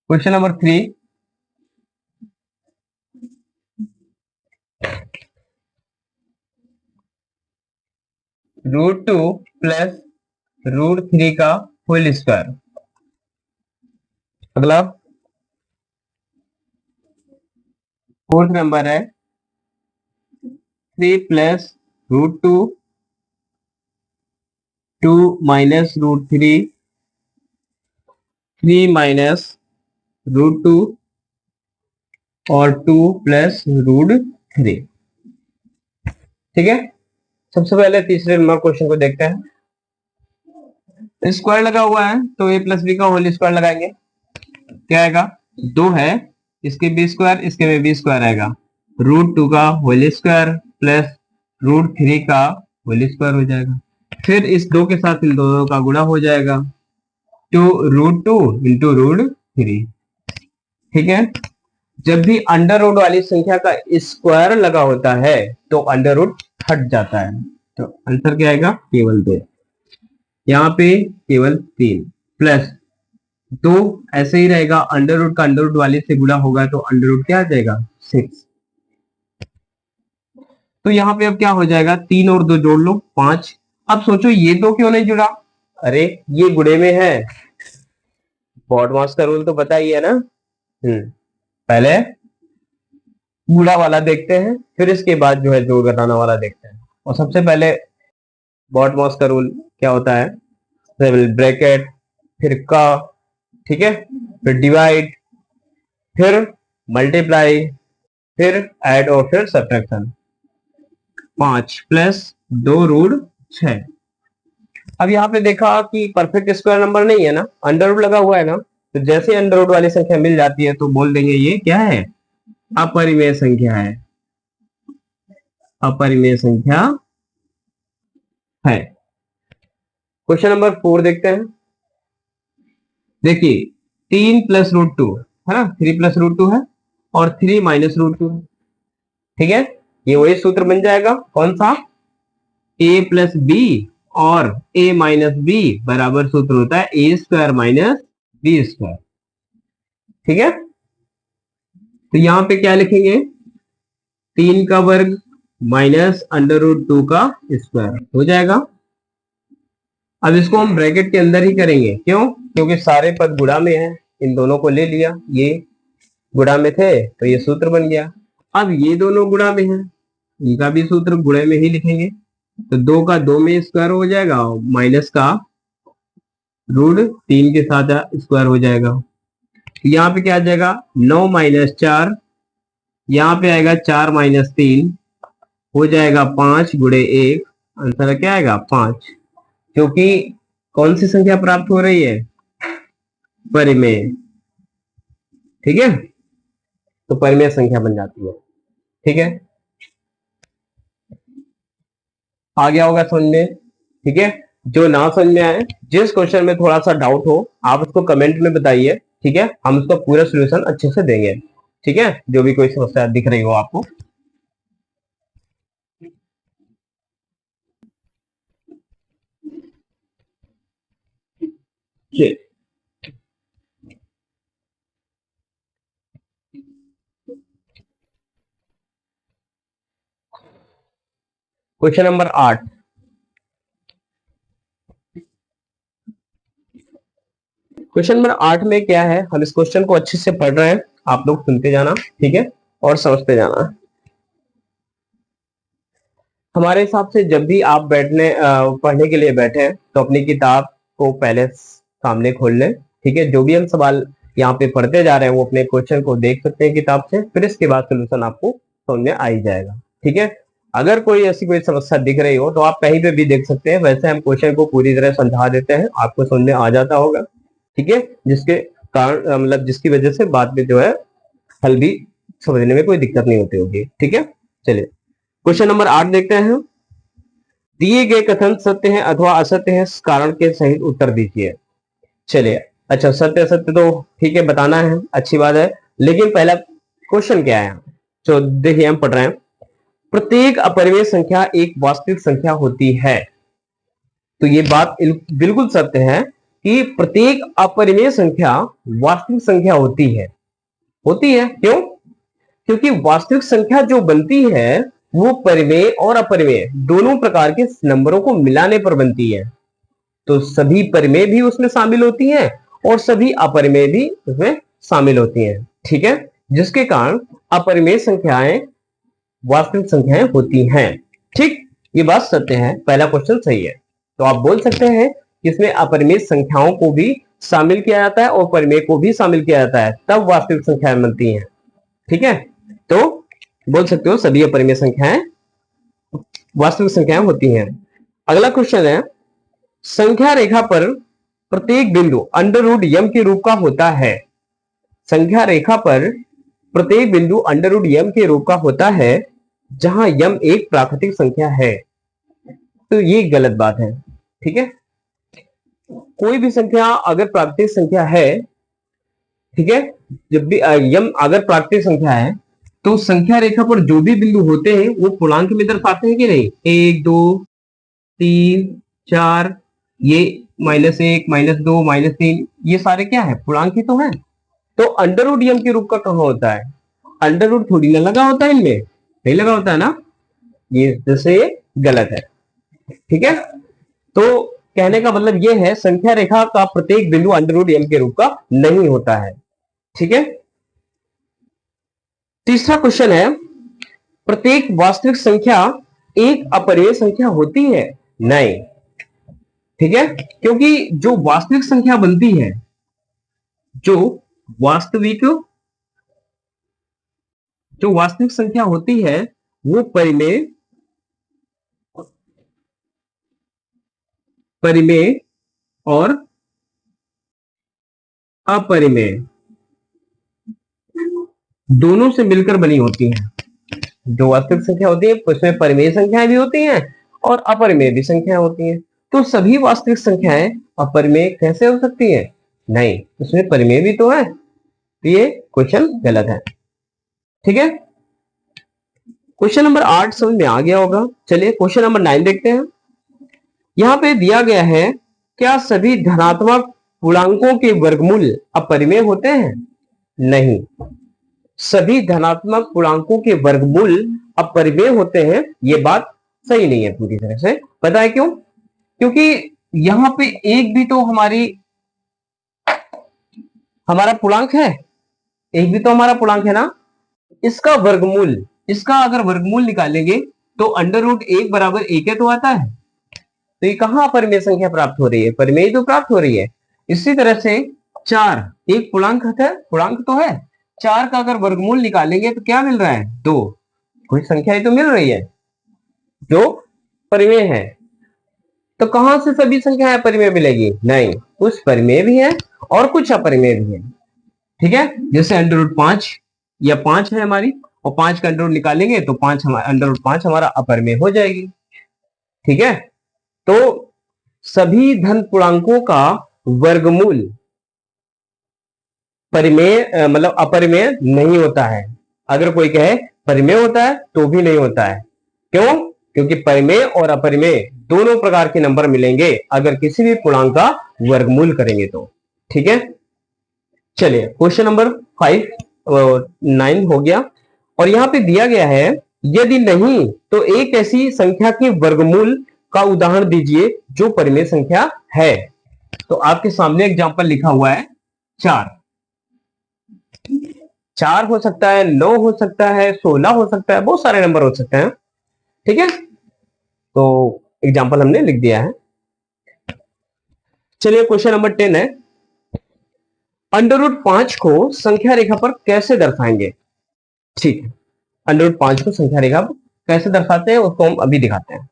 क्वेश्चन नंबर 3, √2 प्लस √3 का होल स्क्वायर। अगला फोर्थ नंबर है 3 प्लस √2, 2 माइनस √3, 3 माइनस √2 और 2 प्लस √3। ठीक है, सबसे पहले तीसरे नंबर क्वेश्चन को देखते हैं। स्क्वायर लगा हुआ है तो a प्लस बी का होल स्क्वायर लगाएंगे, क्या आएगा? 2 है, इसके बी स्क्वायर, इसके में बी स्क्वायर आएगा। √2 का होल स्क्वायर प्लस √3 का होल स्क्वायर हो जाएगा। फिर इस 2 के साथ इन दोनों का गुणा हो जाएगा, तो √2 इंटू √3। ठीक है, जब भी अंडर रूट वाली संख्या का स्क्वायर लगा होता है तो अंडर रूट हट जाता है, तो आंसर क्या आएगा? केवल 2। यहाँ पे केवल 3 प्लस 2 ऐसे ही रहेगा, अंडर रूट का अंडर रूट वाले से गुणा होगा तो अंडर रूट क्या आ जाएगा? 6। तो यहाँ पे अब क्या हो जाएगा? 3 और 2 जोड़ लो 5। अब सोचो ये 2 क्यों नहीं जुड़ा? अरे ये गुणे में है, बॉडमास का रूल तो पता ही है ना। पहले गुणा वाला देखते हैं, फिर इसके बाद जो है जोड़ घटाना वाला देखते हैं। और सबसे पहले बॉडमास का रूल क्या होता है? ब्रैकेट, फिर का, ठीक है, फिर डिवाइड, फिर मल्टीप्लाई, फिर ऐड और फिर सब्ट्रैक्शन। 5 प्लस 2√6। अब यहाँ पे देखा कि परफेक्ट स्क्वायर नंबर नहीं है ना, अंडर रूट लगा हुआ है ना, तो जैसे अंडर रूट वाली संख्या मिल जाती है तो बोल देंगे ये क्या है? अपरिमेय संख्या है, अपरिमेय संख्या है। क्वेश्चन नंबर 4 देखते हैं। देखिए 3 प्लस √2 है ना, 3 प्लस √2 है और 3 माइनस √2 है। ठीक है, ये वही सूत्र बन जाएगा, कौन सा? a प्लस बी और a माइनस बी बराबर सूत्र होता है a square minus B square. ठीक है, तो यहां पे क्या लिखेंगे? 3 का वर्ग माइनस √2 का स्क्वायर हो जाएगा। अब इसको हम ब्रैकेट के अंदर ही करेंगे, क्यों? क्योंकि सारे पद गुणा में है, इन दोनों को ले लिया, ये गुणा में थे तो ये सूत्र बन गया। अब ये दोनों गुणा में है, इनका भी सूत्र गुणे में ही लिखेंगे, तो 2 का 2 में स्क्वायर हो जाएगा, माइनस का √3 के साथ स्क्वायर हो जाएगा। यहाँ पे क्या आ जाएगा? 9 माइनस 4, यहाँ पे आएगा 4 माइनस 3, हो जाएगा 5 गुणे 1, आंसर क्या आएगा? 5। क्योंकि कौन सी संख्या प्राप्त हो रही है? परिमेय। ठीक है, तो परिमेय संख्या बन जाती है। ठीक है, आ गया होगा समझ में? ठीक है, जो ना समझ में आए, जिस क्वेश्चन में थोड़ा सा डाउट हो, आप उसको कमेंट में बताइए। ठीक है, हम उसका पूरा सोल्यूशन अच्छे से देंगे। ठीक है, जो भी कोई समस्या दिख रही हो आपको। Question number 8। क्वेश्चन नंबर 8 में क्या है? हम इस क्वेश्चन को अच्छे से पढ़ रहे हैं, आप लोग सुनते जाना, ठीक है, और समझते जाना। हमारे हिसाब से जब भी आप पढ़ने के लिए बैठे तो अपनी किताब को पहले सामने खोल लें, ठीक है। जो भी हम सवाल यहाँ पे पढ़ते जा रहे हैं वो अपने क्वेश्चन को देख सकते हैं किताब से, फिर इसके बाद सोल्यूशन आपको समझ में आ ही जाएगा, ठीक है। अगर कोई ऐसी कोई समस्या दिख रही हो तो आप कहीं पे भी देख सकते हैं, वैसे हम क्वेश्चन को पूरी तरह समझा देते हैं, आपको समझ में आ जाता होगा, ठीक है। जिसके कारण मतलब जिसकी वजह से बाद में जो है हल भी समझने में कोई दिक्कत नहीं होती होगी, ठीक है। चलिए क्वेश्चन नंबर 8 देखते हैं। दिए गए कथन सत्य है अथवा असत्य है, कारण के सहित उत्तर दीजिए। चलिए, अच्छा सत्य असत्य तो ठीक है बताना है, अच्छी बात है, लेकिन पहला क्वेश्चन क्या है, तो देखिए हम पढ़ रहे हैं, प्रत्येक अपरिमेय संख्या एक वास्तविक संख्या होती है। तो ये बात बिल्कुल सत्य है कि प्रत्येक अपरिमेय संख्या वास्तविक संख्या होती है। होती है क्यों? क्योंकि वास्तविक संख्या जो बनती है वो परिमेय और अपरिमेय दोनों प्रकार के नंबरों को मिलाने पर बनती है। तो सभी परिमेय भी उसमें शामिल होती हैं और सभी अपरिमेय भी उसमें शामिल होती हैं, ठीक है। जिसके कारण अपरिमेय संख्याएं वास्तविक संख्याएं होती हैं, ठीक। ये बात सत्य है, पहला क्वेश्चन सही है। तो आप बोल सकते हैं कि इसमें अपरिमेय संख्याओं को भी शामिल किया जाता है और परिमेय को भी शामिल किया जाता है, तब वास्तविक संख्याएं बनती हैं, ठीक है। तो बोल सकते हो सभी अपरिमेय संख्याएं वास्तविक संख्याएं होती हैं। अगला क्वेश्चन है, संख्या रेखा पर प्रत्येक बिंदु अंडर रूट यम के रूप का होता है। संख्या रेखा पर प्रत्येक बिंदु अंडर रूट यम के रूप का होता है जहां यम एक प्राकृतिक संख्या है। तो ये गलत बात है, ठीक है। कोई भी संख्या अगर प्राकृतिक संख्या है, ठीक है, जब भी यम अगर प्राकृतिक संख्या है तो संख्या रेखा पर जो भी बिंदु होते हैं वो पूर्णांक में दर्शाते हैं कि नहीं? 1 2 3 4, ये -1 -2 -3, ये सारे क्या है? पूर्णांक ही तो है। तो अंडर रूट यम के रूप का कहां होता है? अंडर रूट थोड़ी ना लगा होता है इनमें, नहीं लगा होता है ना, ये जैसे गलत है, ठीक है। तो कहने का मतलब ये है संख्या रेखा का प्रत्येक बिंदु अंडर रूट यम के रूप का नहीं होता है, ठीक है। तीसरा क्वेश्चन है, प्रत्येक वास्तविक संख्या एक अपरिमेय संख्या होती है? नहीं, ठीक है, क्योंकि जो वास्तविक संख्या बनती है, जो वास्तविक संख्या होती है वो परिमेय और अपरिमेय दोनों से मिलकर बनी होती है। जो वास्तविक संख्या होती है उसमें परिमेय संख्याएं भी होती हैं और अपरिमेय भी संख्याएं होती हैं। तो सभी वास्तविक संख्याएं अपरिमेय कैसे हो सकती है? नहीं, उसमें परिमेय भी तो है। तो ये क्वेश्चन गलत है, ठीक है। क्वेश्चन नंबर 8 समझ में आ गया होगा। चलिए क्वेश्चन नंबर 9 देखते हैं। यहां पे दिया गया है, क्या सभी धनात्मक पूर्णांकों के वर्गमूल अपरिमेय होते हैं? नहीं, सभी धनात्मक पूर्णांकों के वर्गमूल अपरिमेय होते हैं, ये बात सही नहीं है पूरी तरह से। पता है क्यों? क्योंकि यहां पे एक भी तो हमारा पूर्णांक है, एक भी तो हमारा पूर्णांक है ना। इसका वर्गमूल, इसका अगर वर्गमूल निकालेंगे तो अंडर रूट 1 बराबर 1 तो आता है। तो ये कहां परिमेय संख्या प्राप्त हो रही है? परिमेय तो प्राप्त हो रही है। इसी तरह से 4 एक पूर्णांक है, पूर्णांक तो है। 4 का अगर वर्गमूल निकालेंगे तो क्या मिल रहा है? 2। कोई संख्या ही तो मिल रही है जो परिमेय है। तो कहां से सभी संख्याएं परिमेय मिलेगी? नहीं, कुछ परिमेय भी है और कुछ अपरिमेय भी है, ठीक है। जैसे अंडर रूट 5 या 5 है हमारी, और 5 का अंडर रूट निकालेंगे तो 5 अंडर रूट 5 हमारा अपरिमेय हो जाएगी, ठीक है। तो सभी धन पूर्णांकों का वर्गमूल परिमेय मतलब अपरिमेय नहीं होता है। अगर कोई कहे परिमेय होता है तो भी नहीं होता है। क्यों? क्योंकि परिमेय और अपरिमेय दोनों प्रकार के नंबर मिलेंगे अगर किसी भी पूर्णांक का वर्गमूल करेंगे तो, ठीक है। चलिए क्वेश्चन नंबर 9 हो गया। और यहां पे दिया गया है, यदि नहीं तो एक ऐसी संख्या के वर्गमूल का उदाहरण दीजिए जो परिमेय संख्या है। तो आपके सामने एग्जांपल लिखा हुआ है 4 हो सकता है, 9 हो सकता है, 16 हो सकता है, बहुत सारे नंबर हो सकते हैं, ठीक है। तो एग्जांपल हमने लिख दिया है। चलिए क्वेश्चन नंबर 10 है, अंडर रूट 5 को संख्या रेखा पर कैसे दर्शाएंगे। ठीक है, अंडर रूट 5 को संख्या रेखा पर कैसे दर्शाते हैं उसको हम अभी दिखाते हैं।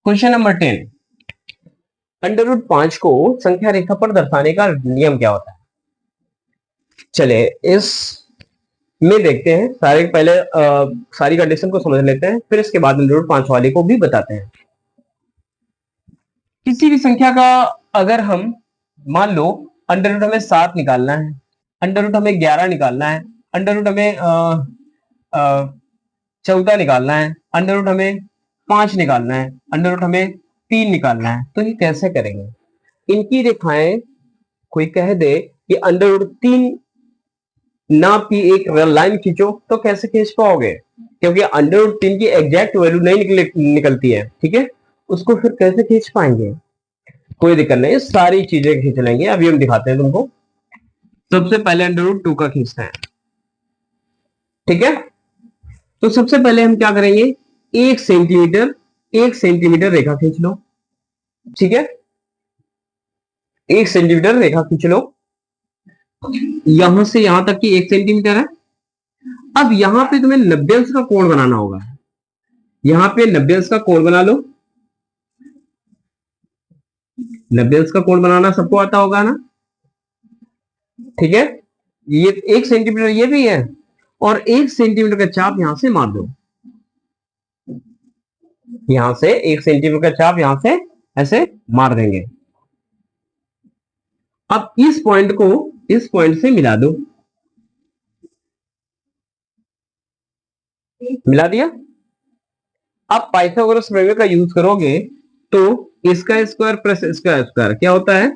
क्वेश्चन नंबर 10, अंडर रूट 5 को संख्या रेखा पर दर्शाने का नियम क्या होता है। चले इस में देखते हैं, सारे पहले सारी कंडीशन को समझ लेते हैं, फिर इसके बाद अंडर रूट 5 वाले को भी बताते हैं। किसी भी संख्या का अगर हम मान लो अंडर रूट हमें 7 निकालना है, अंडर रूट हमें 11 निकालना है, अंडर रूट हमें 14 निकालना है, अंडर रूट हमें 5 निकालना है, अंडर रूट हमें 3 निकालना है, तो ये कैसे करेंगे। इनकी रेखाएं कोई कह दे कि अंडर रूट 3 नाप की एक लाइन खींचो, तो कैसे खींच पाओगे, क्योंकि अंडर रूट 3 की एग्जैक्ट वैल्यू नहीं निकलती है। ठीक है, उसको फिर कैसे खींच पाएंगे, कोई दिक्कत नहीं, सारी चीजें खींच लेंगे, अभी हम दिखाते हैं तुमको। सबसे पहले अंडर रूट 2 का खींचते हैं। ठीक है, तो सबसे पहले हम क्या करेंगे, 1 सेंटीमीटर रेखा खींच लो। ठीक है, 1 सेंटीमीटर रेखा खींच लो, यहां से यहां तक की 1 सेंटीमीटर है। अब यहां पे तुम्हें 90 अंश का कोण बनाना होगा, यहां पे 90 अंश का कोण बना लो। 90 अंश का कोण बनाना सबको आता होगा ना। ठीक है, ये 1 सेंटीमीटर ये भी है, और 1 सेंटीमीटर का चाप यहां से मार दो, यहां से 1 सेंटीमीटर का चाप यहां से ऐसे मार देंगे। अब इस पॉइंट को इस पॉइंट से मिला दो, मिला दिया। अब पाइथागोरस प्रमेय का यूज करोगे तो इसका स्क्वायर प्लस इसका स्क्वायर क्या होता है,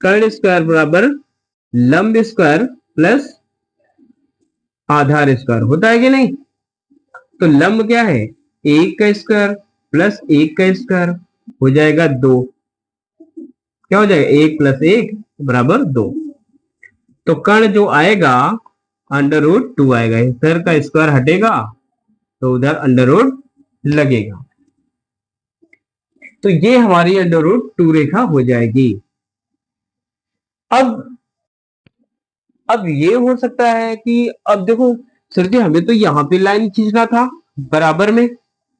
कर्ण स्क्वायर बराबर लंब स्क्वायर प्लस आधार स्क्वायर होता है कि नहीं। तो लंब क्या है, 1 का स्क्वायर प्लस 1 का स्क्वायर हो जाएगा 2, क्या हो जाएगा 1 प्लस 1 बराबर 2। तो कर्ण जो आएगा अंडर रूट 2 आएगा, इधर का स्क्वायर हटेगा तो उधर अंडर रूट लगेगा, तो ये हमारी अंडर रूट 2 रेखा हो जाएगी। अब ये हो सकता है कि अब देखो सर जी हमें तो यहां पे लाइन खींचना था बराबर में,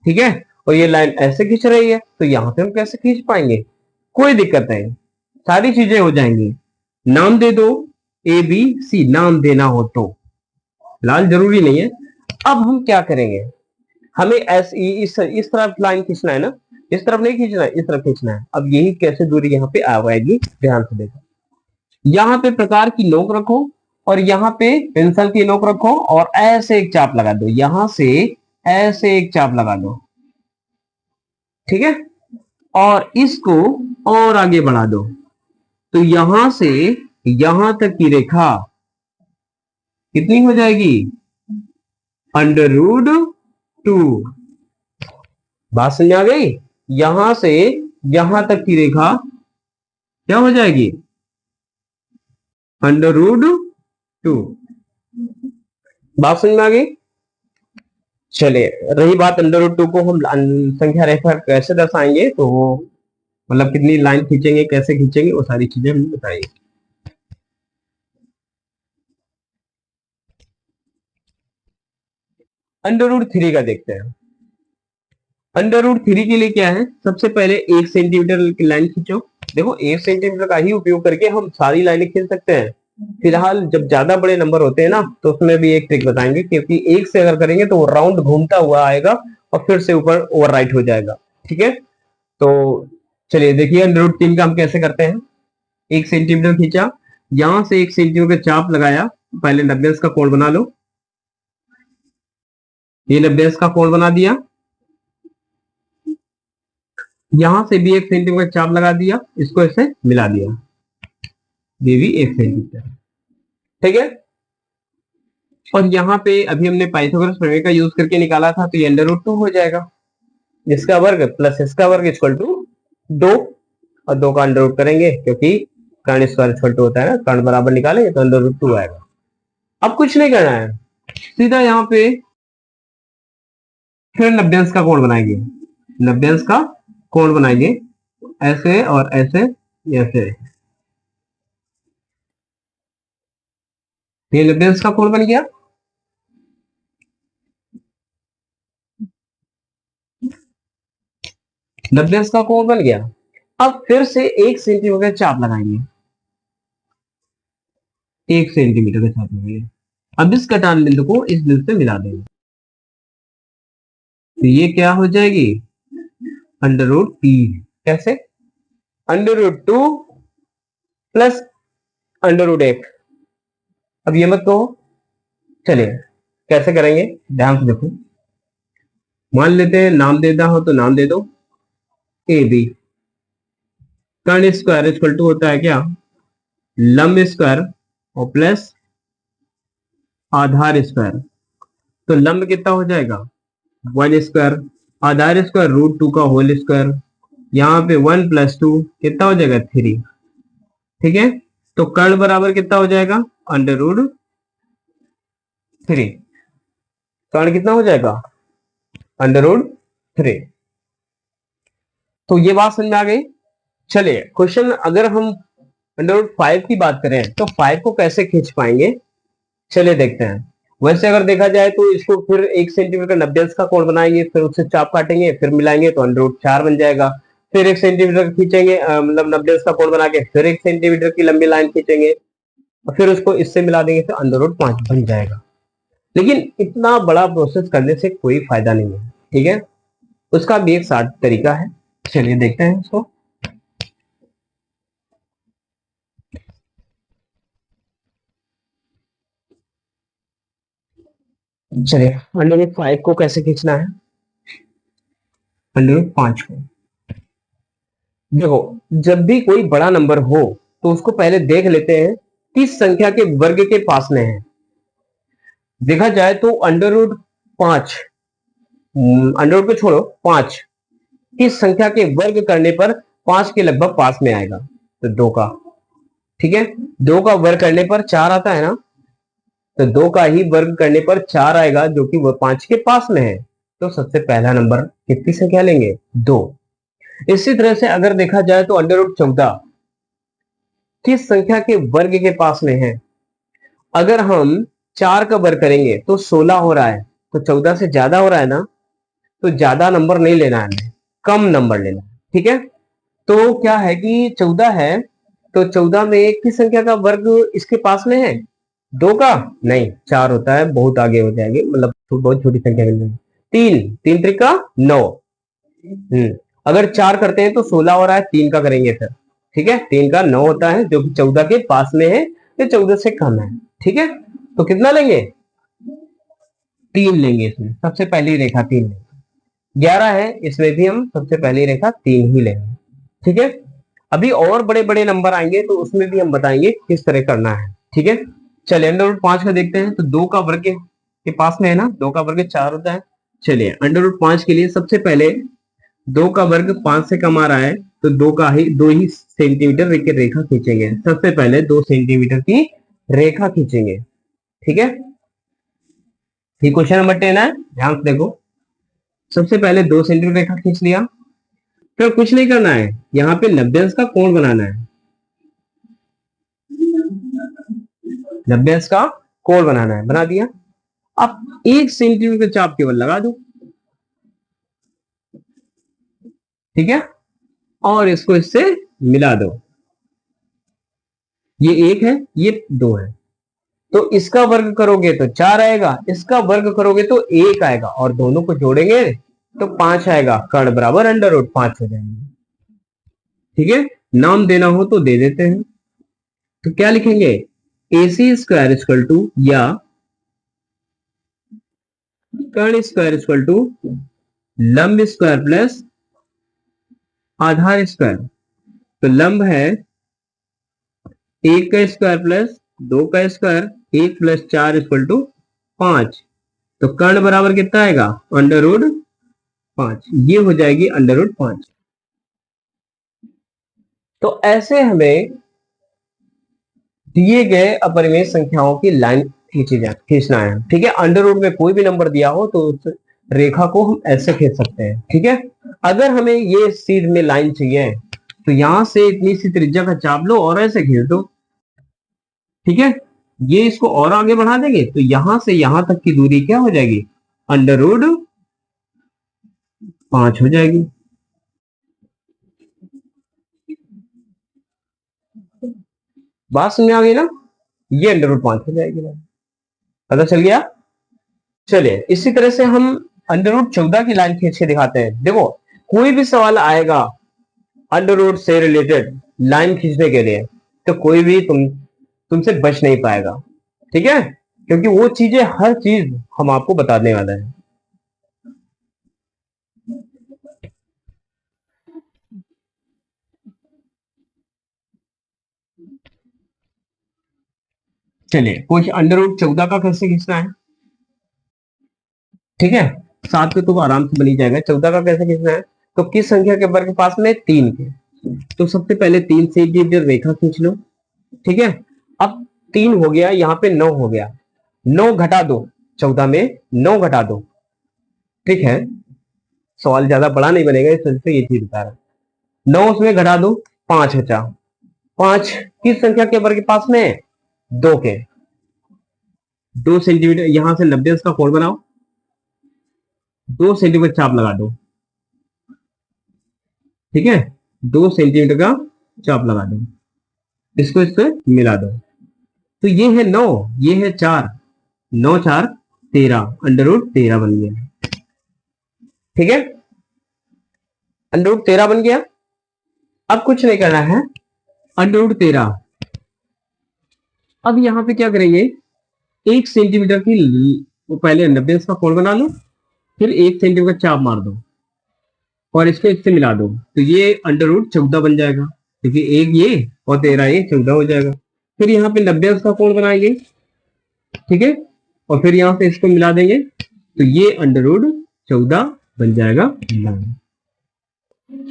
ठीक है, और ये लाइन ऐसे खींच रही है, तो यहां पे हम कैसे खींच पाएंगे, कोई दिक्कत नहीं, सारी चीजें हो जाएंगी। नाम दे दो, ए बी सी नाम देना हो तो, लाल जरूरी नहीं है। अब हम क्या करेंगे, हमें ऐसे इस तरफ लाइन खींचना है ना, इस तरफ नहीं खींचना है, इस तरफ खींचना है। अब यही कैसे दूरी यहाँ पे आएगी, ध्यान से देखो, यहाँ पे प्रकार की नोक रखो और यहाँ पे पेंसिल की नोक रखो और ऐसे एक चाप लगा दो, यहां से ऐसे एक चाप लगा दो। ठीक है, और इसको और आगे बढ़ा दो, तो यहां से यहां तक की रेखा कितनी हो जाएगी, अंडर रूट 2। बात समझ आ गई, यहां से यहां तक की रेखा क्या हो जाएगी, अंडर रूट 2। बात समझ में आ गई। चलिए, रही बात अंडर रूट 2 को हम संख्या रेखा कैसे दर्शाएंगे, तो वो मतलब कितनी लाइन खींचेंगे, कैसे खींचेंगे, वो सारी चीजें हम बताएंगे। अंडर रूट 3 का देखते हैं। अंडर रूट 3 के लिए क्या है, सबसे पहले 1 सेंटीमीटर की लाइन खींचो। देखो 1 सेंटीमीटर का ही उपयोग करके हम सारी लाइनें खींच सकते हैं। फिलहाल जब ज्यादा बड़े नंबर होते हैं ना, तो उसमें भी एक ट्रिक बताएंगे, क्योंकि 1 से अगर करेंगे तो वो राउंड घूमता हुआ आएगा और फिर से ऊपर ओवरराइट हो जाएगा। ठीक है, तो चलिए देखिए अंडर रूट 3 का हम कैसे करते हैं। 1 सेंटीमीटर खींचा, यहां से 1 सेंटीमीटर चाप लगाया, पहले 90 अंश का कोण बना लो, ये 90 अंश का कोण बना दिया, यहां से भी 1 सेंटीमीटर चाप लगा दिया, इसको ऐसे मिला दिया, ये भी 1 सेंटीमीटर। ठीक है, और यहाँ पे अभी हमने पाइथागोरस प्रमेय का यूज करके निकाला था, तो ये अंडर रूट 2 हो जाएगा, इसका वर्ग प्लस इसका वर्ग इक्वल टू 2, और 2 का अंडर रूट करेंगे क्योंकि कर्ण स्क्वायर इक्वल टू होता है ना, कर्ण बराबर निकालेंगे तो अंडर रूट 2 आएगा। अब कुछ नहीं करना है, सीधा यहाँ पे फिर 90 अंश का कोण बनाएंगे, 90 अंश का कोण बनाएंगे, ऐसे और ऐसे, ऐसे, ये 90 अंश का कोण बन गया। 90 अंश का कोण बन गया। अब फिर से 1 सेंटीमीटर चाप लगाएंगे, 1 सेंटीमीटर का चाप लगाएंगे। अब इस कटान बिंदु को इस बिंदु से मिला देंगे, तो ये क्या हो जाएगी, अंडर रूट 3। कैसे, under root 2 plus under root 1। अब ये मत कहो, चलिए कैसे करेंगे, ध्यान से देखो। मान लेते हैं नाम देना हो तो नाम दे दो, ए बी। कर्ण स्क्वायर इक्वल टू होता है क्या, लंब स्क्वायर और प्लस आधार स्क्वायर। तो लंब कितना हो जाएगा, 1 स्क्वायर, आधार स्क्वायर रूट 2 का होल स्क्वायर, यहाँ पे 1 प्लस 2 कितना हो जाएगा 3। ठीक है, तो कर्ण बराबर कितना हो जाएगा, अंडर रूट 3। कर्ण कितना हो जाएगा, अंडर रूट 3। तो ये बात समझ में आ गई। चलिए क्वेश्चन, अगर हम अंडर रूट 5 की बात करें तो 5 को कैसे खींच पाएंगे, चलिए देखते हैं। वैसे अगर देखा जाए तो इसको फिर 1 सेंटीमीटर 90 अंश का कोण बनाएंगे, फिर उससे चाप काटेंगे, फिर मिलाएंगे तो अंडर रूट 4 बन जाएगा। फिर 1 सेंटीमीटर खींचेंगे, मतलब 90 अंश का कोण बना के फिर 1 सेंटीमीटर की लंबी लाइन खींचेंगे और फिर उसको इससे मिला देंगे तो अंडर रूट 5 बन जाएगा। लेकिन इतना बड़ा प्रोसेस करने से कोई फायदा नहीं है, ठीक है, उसका भी एक शार्ट तरीका है। चलिए देखते हैं इसको। चलिए अंडर रूट 5 को कैसे खींचना है, अंडर रूट 5 को देखो, जब भी कोई बड़ा नंबर हो तो उसको पहले देख लेते हैं किस संख्या के वर्ग के पास में है। देखा जाए तो अंडर रूट 5, अंडर रूट को छोड़ो, 5 किस संख्या के वर्ग करने पर 5 के लगभग पास में आएगा, तो 2 का। ठीक है, 2 का वर्ग करने पर 4 आता है ना, तो 2 का ही वर्ग करने पर 4 आएगा जो कि वो 5 के पास में है। तो सबसे पहला नंबर कितनी संख्या लेंगे, 2। इसी तरह से अगर देखा जाए तो अंडर रूट 14 किस संख्या के वर्ग के पास में है। अगर हम 4 का वर्ग करेंगे तो 16 हो रहा है, तो 14 से ज्यादा हो रहा है ना, तो ज्यादा नंबर नहीं लेना है हमें, कम नंबर लेना है। ठीक है, तो क्या है कि 14 है, तो 14 में किस संख्या का वर्ग इसके पास में है, 2 का नहीं, 4 होता है, बहुत आगे हो जाएंगे, मतलब बहुत छोटी संख्या मिल जाएगी। 3, 3 त्रिका 9। अगर 4 करते हैं तो 16 हो रहा है, 3 का करेंगे फिर, ठीक है, 3 का 9 होता है जो कि 14 के पास में है, ये 14 से कम है। ठीक है, तो कितना लेंगे, 3 लेंगे, इसमें सबसे पहली रेखा 3 लेंगे। 11 है, इसमें भी हम सबसे पहली रेखा 3 ही लेंगे। ठीक है, अभी और बड़े बड़े नंबर आएंगे तो उसमें भी हम बताएंगे किस तरह करना है। ठीक है, चलिए अंडर रूट 5 का देखते हैं। तो 2 का वर्ग के पास में है ना, 2 का वर्ग 4 होता है। चलिए अंडर रूट 5 के लिए सबसे पहले 2 का वर्ग 5 से कम आ रहा है, तो 2 ही सेंटीमीटर की रेखा खींचेंगे। सबसे पहले 2 सेंटीमीटर की रेखा खींचेंगे। ठीक है, ये क्वेश्चन नंबर 10 है, ध्यान से देखो। सबसे पहले 2 सेंटीमीटर रेखा खींच लिया, फिर कुछ नहीं करना है, यहाँ पे 90 अंश का कोण बनाना है, 90 अंश का कोण बनाना है, बना दिया। अब 1 सेंटीमीटर चाप केवल लगा दो, ठीक है, और इसको इससे मिला दो। ये 1 है, ये 2 है, तो इसका वर्ग करोगे तो 4 आएगा, इसका वर्ग करोगे तो 1 आएगा, और दोनों को जोड़ेंगे तो 5 आएगा। कर्ण बराबर अंडर रूट 5 हो जाएंगे। ठीक है, नाम देना हो तो दे देते हैं, तो क्या लिखेंगे, AC स्क्वायर इक्वल टू, या कर्ण स्क्वायर इक्वल टू लंब स्क्वायर प्लस आधार स्क्वायर। तो लंब है 1 का स्क्वायर प्लस 2 का स्क्वायर, 1 प्लस 4 इक्वल टू 5। तो कर्ण बराबर कितना आएगा, अंडर रूट 5। ये हो जाएगी अंडर रूट 5। तो ऐसे हमें दिए गए अपरिमेय संख्याओं की लाइन खींचना है। ठीक है, अंडर रूट में कोई भी नंबर दिया हो तो उस रेखा को हम ऐसे खींच सकते हैं। ठीक है, अगर हमें ये सीध में लाइन चाहिए तो यहां से इतनी सी त्रिज्या का चाप लो और ऐसे खींच दो। ठीक है, ये इसको और आगे बढ़ा देंगे तो यहां से यहां तक की दूरी क्या हो जाएगी, अंडर रूट 5 हो जाएगी। बात समझ में आ गई ना, ये अंडर रूट 5 हो जाएगी। पता चल गया। चलिए इसी तरह से हम अंडर रूट 14 की लाइन खींच के दिखाते हैं। देखो कोई भी सवाल आएगा अंडर रूट से रिलेटेड लाइन खींचने के लिए तो कोई भी तुमसे बच नहीं पाएगा। ठीक है, क्योंकि वो चीजें हर चीज हम आपको बताने वाले हैं। चलिए कुछ अंडर रूट 14 का कैसे खींचना है। ठीक है, 7 पे तो आराम से बनी जाएगा। 14 का कैसे खींचना है, तो किस संख्या के वर्ग के पास में 3 के, तो सबसे पहले 3 सेंटीमीटर रेखा खींच लो। ठीक है, अब 3 हो गया, यहाँ पे 9 हो गया, 9 घटा दो 14 में, 9 घटा दो। ठीक है, सवाल ज्यादा बड़ा नहीं बनेगा इस वजह से ये चीज बता रहा। 9 उसमें घटा दो, 5 बचा। 5 किस संख्या के वर्ग के पास में, 2 के। 2 सेंटीमीटर यहां से 90 का कोण बनाओ, 2 सेंटीमीटर चाप लगा दो। ठीक है, 2 सेंटीमीटर का चाप लगा दो, इसको इससे मिला दो। तो ये है 9, ये है 4, 9 4 13, अंडर रूट 13 बन गया। ठीक है, अंडर रूट 13 बन गया। अब कुछ नहीं करना है, अंडर रूट 13। अब यहां पे क्या करेंगे, 1 सेंटीमीटर की पहले 90 का कोण बना लो, फिर 1 सेंटीमीटर चाप मार दो और इसको इससे मिला दो, तो ये अंडर रूट 14 बन जाएगा, क्योंकि एक ये और 13 ये 14 हो जाएगा। फिर यहाँ पे 90 का कोण बनाएंगे। ठीक है, और फिर यहां से इसको मिला देंगे तो ये अंडर रूट 14 बन जाएगा।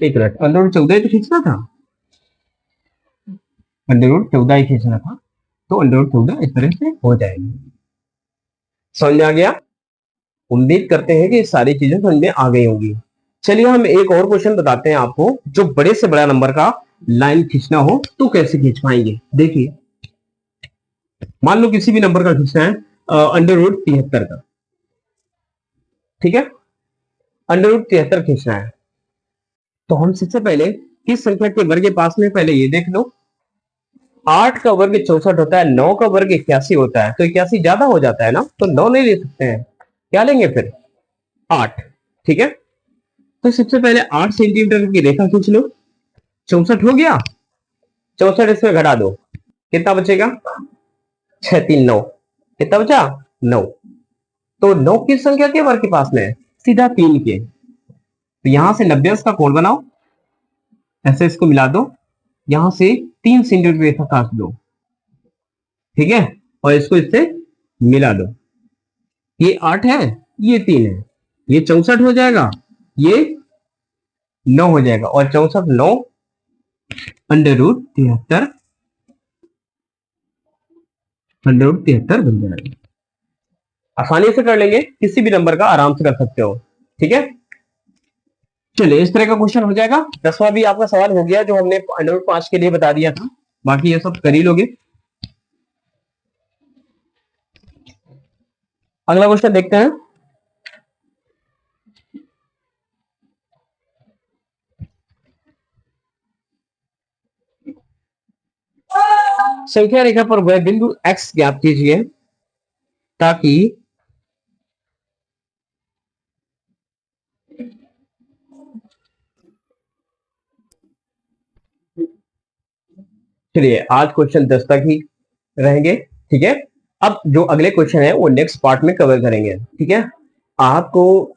एक मिनट, अंडर रूट 14 तो खींचना था, अंडर रूट 14 ही खींचना था, तो अंडर रूट 14 इस तरह से हो जाएगी। समझ में आ गया। उम्मीद करते हैं कि ये सारी चीजें समझ में आ गई होंगी। चलिए हम एक और क्वेश्चन बताते हैं आपको, जो बड़े से बड़ा नंबर का लाइन खींचना हो तो कैसे खींच पाएंगे। देखिए मान लो किसी भी नंबर का खींचना है, अंडर रूट 73 का। ठीक है, अंडर रूट 73 खींचना है, तो हम सबसे पहले किस संख्या के वर्ग के पास में, पहले ये देख लो, 8 का वर्ग 64 होता है, 9 का वर्ग 81 होता है, तो 81 ज्यादा हो जाता है ना, तो 9 नहीं ले सकते हैं, क्या लेंगे फिर 8। ठीक है, तो सबसे पहले 8 सेंटीमीटर की रेखा खींच लो। 64 हो गया, 64 इसमें घटा दो, कितना बचेगा, 6 3 9, कितना बचा 9। तो 9 किस संख्या के वर्ग के पास में है, सीधा 3 के, तो यहां से 90 का कोण बनाओ, ऐसे इसको मिला दो, यहां से 3 सेंटीमीटर रेखा काट दो। ठीक है, और इसको इससे मिला दो, ये 8 है, ये 3 है, ये 64 हो जाएगा, ये 9 हो जाएगा, और 64 9 अंडर रूट 73, अंडर रूट 73 बन जाएगा। आसानी से कर लेंगे, किसी भी नंबर का आराम से कर सकते हो। ठीक है, चलिए इस तरह का क्वेश्चन हो जाएगा। 10वां भी आपका सवाल हो गया, जो हमने अंडर रूट 5 के लिए बता दिया था, बाकी ये सब कर ही लोगे। अगला क्वेश्चन देखते हैं। संख्या रेखा पर वह बिंदु x ज्ञात कीजिए ताकि चलिए आज क्वेश्चन 10 तक ही रहेंगे। ठीक है, अब जो अगले क्वेश्चन है वो नेक्स्ट पार्ट में कवर करेंगे। ठीक है, आपको